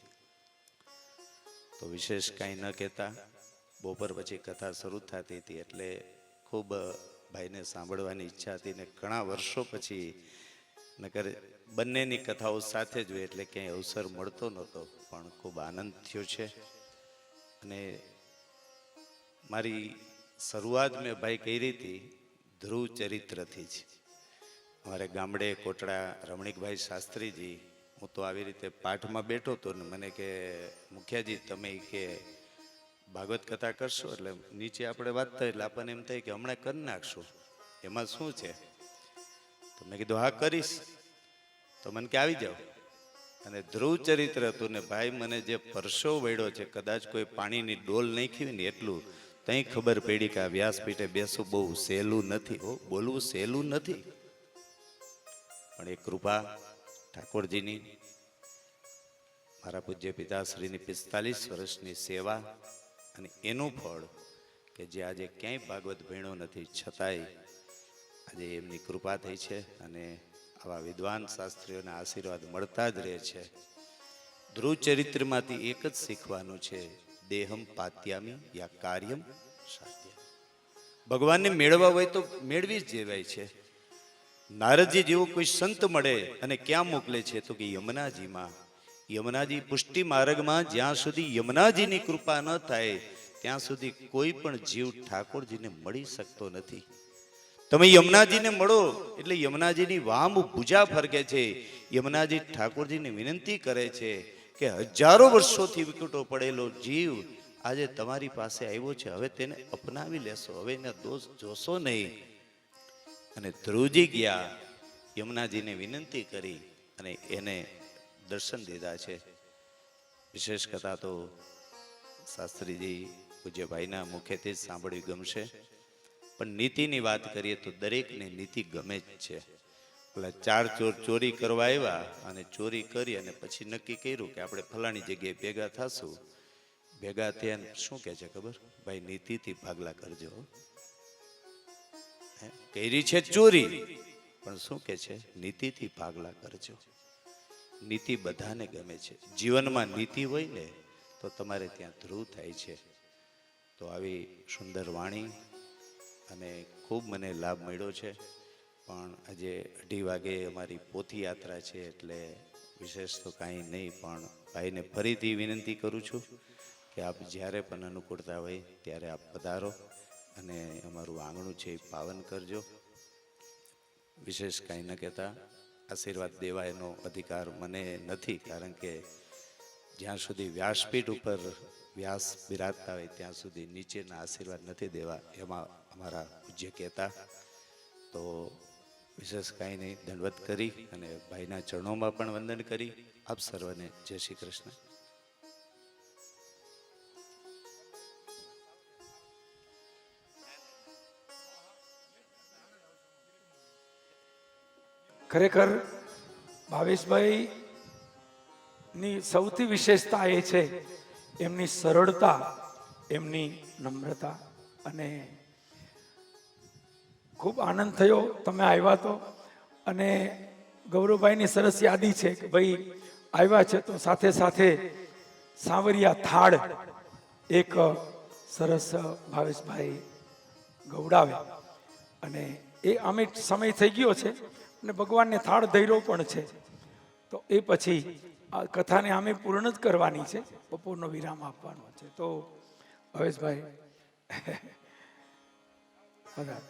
તો વિશેષ કાંઈ ન કહેતા બપોર પછી કથા શરૂ થતી હતી, એટલે ખૂબ ભાઈને સાંભળવાની ઈચ્છા હતી ને ઘણા વર્ષો પછી નકર બંનેની કથાઓ સાથે જ હોય એટલે ક્યાંય અવસર મળતો નહોતો, પણ ખૂબ આનંદ થયો છે. અને મારી શરૂઆત મેં ભાઈ કરી હતી ધ્રુવ ચરિત્રથી જ. અમારે ગામડે કોટડા રમણીકભાઈ શાસ્ત્રીજી, હું તો આવી રીતે પાઠમાં બેઠો હતો ને મને કે મુખિયાજી તમે કે ભાગવત કથા કરશો, એટલે નીચે આપણે વાંચતા એટલે આપણને એમ થાય કે હમણાં કરી નાખશું, એમાં શું છે. તો મેં કીધું હા કરીશ. તો મને કે આવી જાઓ. અને ધ્રુવ ચરિત્ર હતું ને ભાઈ મને જે પરસો વળ્યો છે, કદાચ કોઈ પાણીની ડોલ નાખી ને એટલું, તઈ ખબર પડી કે આ વ્યાસપીઠે બેસવું બહુ સહેલું નથી, બોલવું સહેલું નથી. પણ એ કૃપા ઠાકોરજીની, મારા પૂજ્ય પિતાશ્રીની 45 વર્ષની સેવા અને એનું ફળ કે જે આજે ક્યાંય ભાગવત ભણ્યો નથી છતાંય આજે એમની કૃપા થઈ છે. અને આવા વિદ્વાન શાસ્ત્રીઓના આશીર્વાદ મળતા જ રહે છે. ધ્રુવ ચરિત્રમાંથી એક જ શીખવાનું છે, દેહમ પાત્યામી યા કાર્યમ સાધ્યામી. ભગવાનને મેળવવા હોય તો મેળવી જ જેવાય છે. નારદજી જેવો કોઈ સંત મળે અને ક્યાં મોકલે છે તો કે યમુનાજીમાં. યમુનાજી પુષ્ટિ માર્ગમાં જ્યાં સુધી યમુનાજીની કૃપા ન થાય ત્યાં સુધી કોઈ પણ જીવ ઠાકોરજીને મળી શકતો નથી. તમે યમુનાજીને મળો એટલે યમુનાજીની વામ ભુજા ફરકે છે. યમુનાજી ઠાકોરજીને વિનંતી કરે છે કે હજારો વર્ષોથી વિકટો પડેલો જીવ આજે તમારી પાસે આવ્યો છે, હવે તેને અપનાવી લેશો, હવે એના દોષ જોશો નહીં. અને ધ્રુવજી ગયા, યમુનાજીને વિનંતી કરી અને એને દર્શન દીધા છે. વિશેષ કથા તો શાસ્ત્રીજી પૂજ્ય ભાઈના મુખેથી જ સાંભળવી ગમશે. પણ નીતિની વાત કરીએ તો દરેકને નીતિ ગમે જ છે. પેલા 4 ચોર ચોરી કરવા આવ્યા અને ચોરી કરી અને પછી નક્કી કર્યું કે આપણે ફલાણી જગ્યાએ ભેગા થશું. ભેગા થયા શું કહે છે ખબર? ભાઈ નીતિથી ભાગલા કરજો. કરી છે ચોરી, પણ શું કે છે? નીતિથી ભાગલા કરજો. નીતિ બધાને ગમે છે. જીવનમાં નીતિ હોય ને તો તમારે ત્યાં ધ્રુવ થાય છે. તો આવી સુંદર વાણી અને ખૂબ મને લાભ મળ્યો છે. પણ આજે 2:30 વાગે અમારી પોથી યાત્રા છે એટલે વિશેષ તો કાંઈ નહીં, પણ ભાઈને ફરીથી વિનંતી કરું છું કે આપ જ્યારે પણ અનુકૂળતા હોય ત્યારે આપ પધારો અને અમારું આંગણું છે એ પાવન કરજો. વિશેષ કાંઈ ન કહેતા, આશીર્વાદ દેવા એનો અધિકાર મને નથી, કારણ કે જ્યાં સુધી વ્યાસપીઠ ઉપર વ્યાસ બિરાજતા હોય ત્યાં સુધી નીચેના આશીર્વાદ નથી દેવા, એમાં અમારા પૂજ્ય કહેતા. તો વિશેષ કાંઈ નહીં, દંડવત કરી અને ભાઈના ચરણોમાં પણ વંદન કરી આપ સર્વને જય શ્રી કૃષ્ણ. ખરેખર ભાવેશભાઈ ની સૌથી વિશેષતા એ છે એમની સરળતા, એમની નમ્રતા. અને ખૂબ આનંદ થયો તમે આવ્યા તો. અને ગૌરવભાઈની સરસ યાદી છે કે ભાઈ આવ્યા છે તો સાથે સાથે સાવરિયા થાળ એક સરસ ભાવેશભાઈ ગૌડાવે. અને એ અમે સમય થઈ ગયો છે અને ભગવાનને થાળ ધૈર્યો પણ છે. તો એ પછી આ કથાને અમે પૂર્ણ જ કરવાની છે, બપોરનો વિરામ આપવાનો છે. તો ભાવેશભાઈ બધા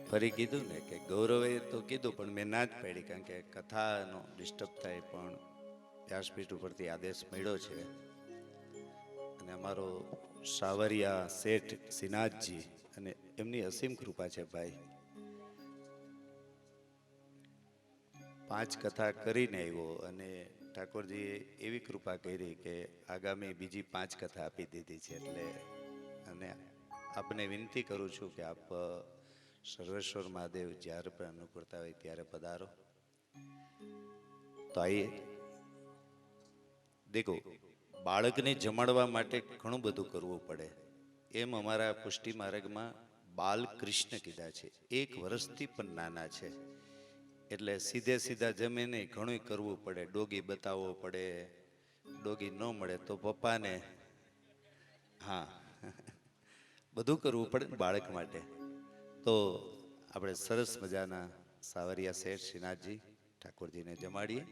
ફરી કીધું ને કે ગૌરવે તો કીધું પણ મેં ના જ પાડી, કારણ કે કથાનો ડિસ્ટર્બ થાય. પણ વ્યાસપીઠ ઉપરથી આદેશ મળ્યો છે અને અમારો સાવરિયા શેઠ શ્રીનાથજી અને એમની અસીમ કૃપા છે. ભાઈ 5 કથા કરીને આવ્યો અને ઠાકોરજીએ એવી કૃપા કરી કે આગામી બીજી 5 કથા આપી દીધી છે. એટલે અને આપને વિનંતી કરું છું કે આપ સર્વેશ્વર મહાદેવ જ્યારે પણ અનુકૂળતા હોય ત્યારે પધારો. તો આઈએ દેખો, બાળકને જમાડવા માટે ઘણું બધું કરવું પડે. એમ અમારા પુષ્ટિ માર્ગમાં બાલકૃષ્ણ કીધા છે, 1 વર્ષથી પણ નાના છે. એટલે સીધે સીધા જમે નહીં, ઘણું કરવું પડે. ડોગી બતાવવો પડે, ડોગી ન મળે તો પપ્પાને હા બધું કરવું પડે ને બાળક માટે. તો આપણે સરસ મજાના સાવરિયા શેઠ શ્રીનાથજી ઠાકોરજીને જમાડીએ.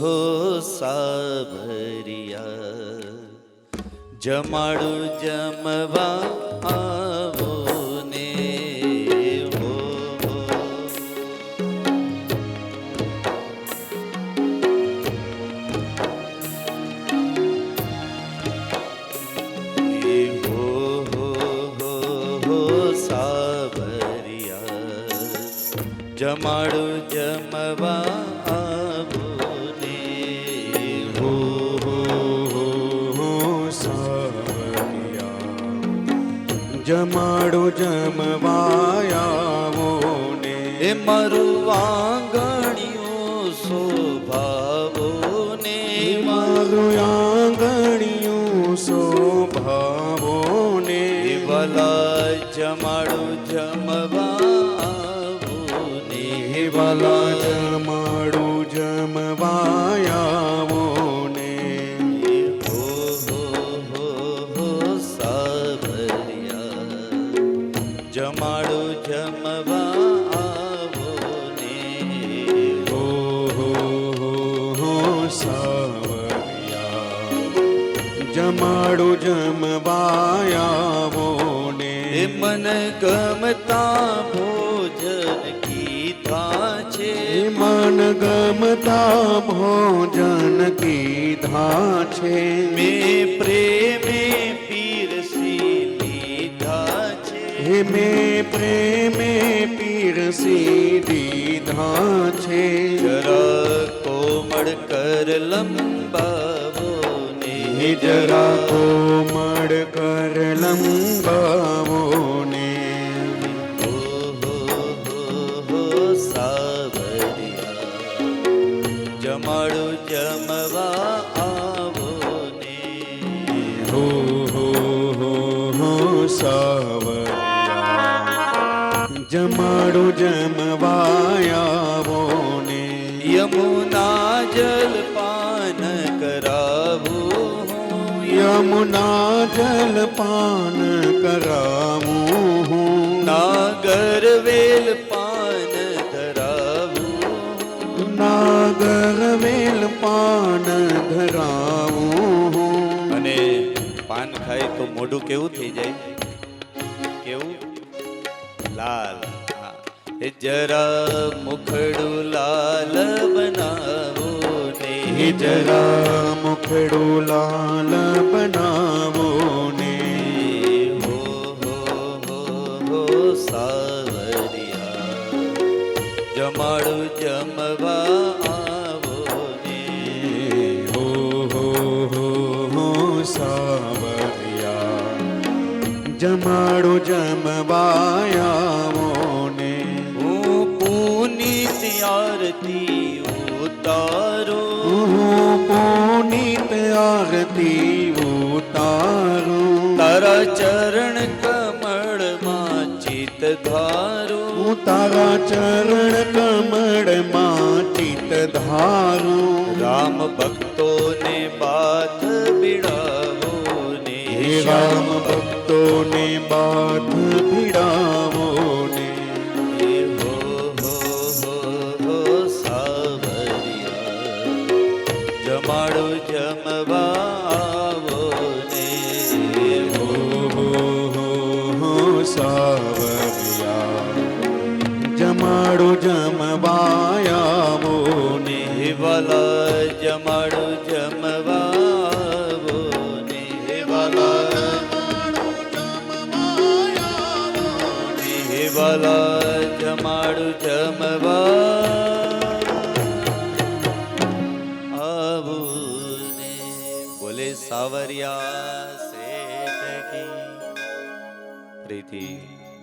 હો સાવરિયા જમાડું જમવા આવો ને હો જમાડું જમવા આવો ને હો જમાડો જમવાયાવો ને એ મારું આંગણિયું શોભાવો ને મારું આંગણિયું શોભાવો ને વાલા જમાડું જમવા આવો ને વાલા જમાડું જમવાયાવો ને જમાડું જમવા આવો ને હો સાવરિયા જમાડું જમવાયાવો ને એ મન ગમતા ભોજન કીધા છે મન ગમતા ભોજન કીધા છે મેં પ્રેમે પીરસી લીધા છે મેં પ્રેમે પીરસી દીધા છે જરા કોમળ કર લંબાવો ને જરા કોમળ કર લંબાવો ને સાવરિયા જમાડું જમવા આવો ને હો સાવરિયા જમાડું જમવાયાવો ને યમુના જલ પાન કરાવું યમુના જલ પાન કરાવું નાગર વેલ પાન ધરાવું નાગર વેલ પાન ધરાવું અને પાન ખાય તો મોઢું કેવું થઈ જાય? કેવું? લાલ. હા. એ જરા મુખડું લાલ બનાવો ને જરા મુખડું લાલ બનાવો ને હો સાવરિયા જમાડું જમવા આવો ને હો સાવરિયા જમાડો જમવાયાવો ને હું પુનિત આરતી ઉતારો પુનિત આરતી ઉતારો તારા ચરણ કમળમાં ચિત ધારું તારા ચરણ કમળમાં ચિત ધારું રામ ભક્તોને બાથ બિડાવો ને રામ ભક્તોને બાથ ભીડાવો ને હો સાવરિયા જમાડો જમવા આવો ને હો સાવરિયા જમાડો જમવાયાવો ને વાલા જમાડો જમવા આવો ને વાલા વાલા જમાડું જમવા આવું ને બોલે સાવરિયા શેઠ કી. ફરીથી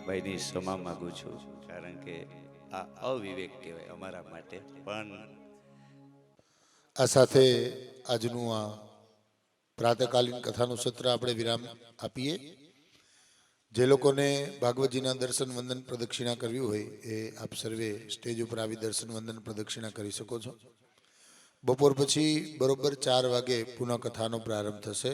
ભાઈની ક્ષમા માંગુ છું, કારણ કે આ અવિવેક કહેવાય અમારા માટે. પણ આ સાથે આજનું આ પ્રાતકાલીન કથાનું સત્ર આપણે વિરામ આપીએ. જે લોકોને ભાગવતજીના દર્શન વંદન પ્રદક્ષિણા કરવી હોય એ આપ સર્વે સ્ટેજ ઉપર આવી દર્શન વંદન પ્રદક્ષિણા કરી શકો છો. બપોર પછી બરોબર 4 વાગે પુનઃ કથાનો પ્રારંભ થશે.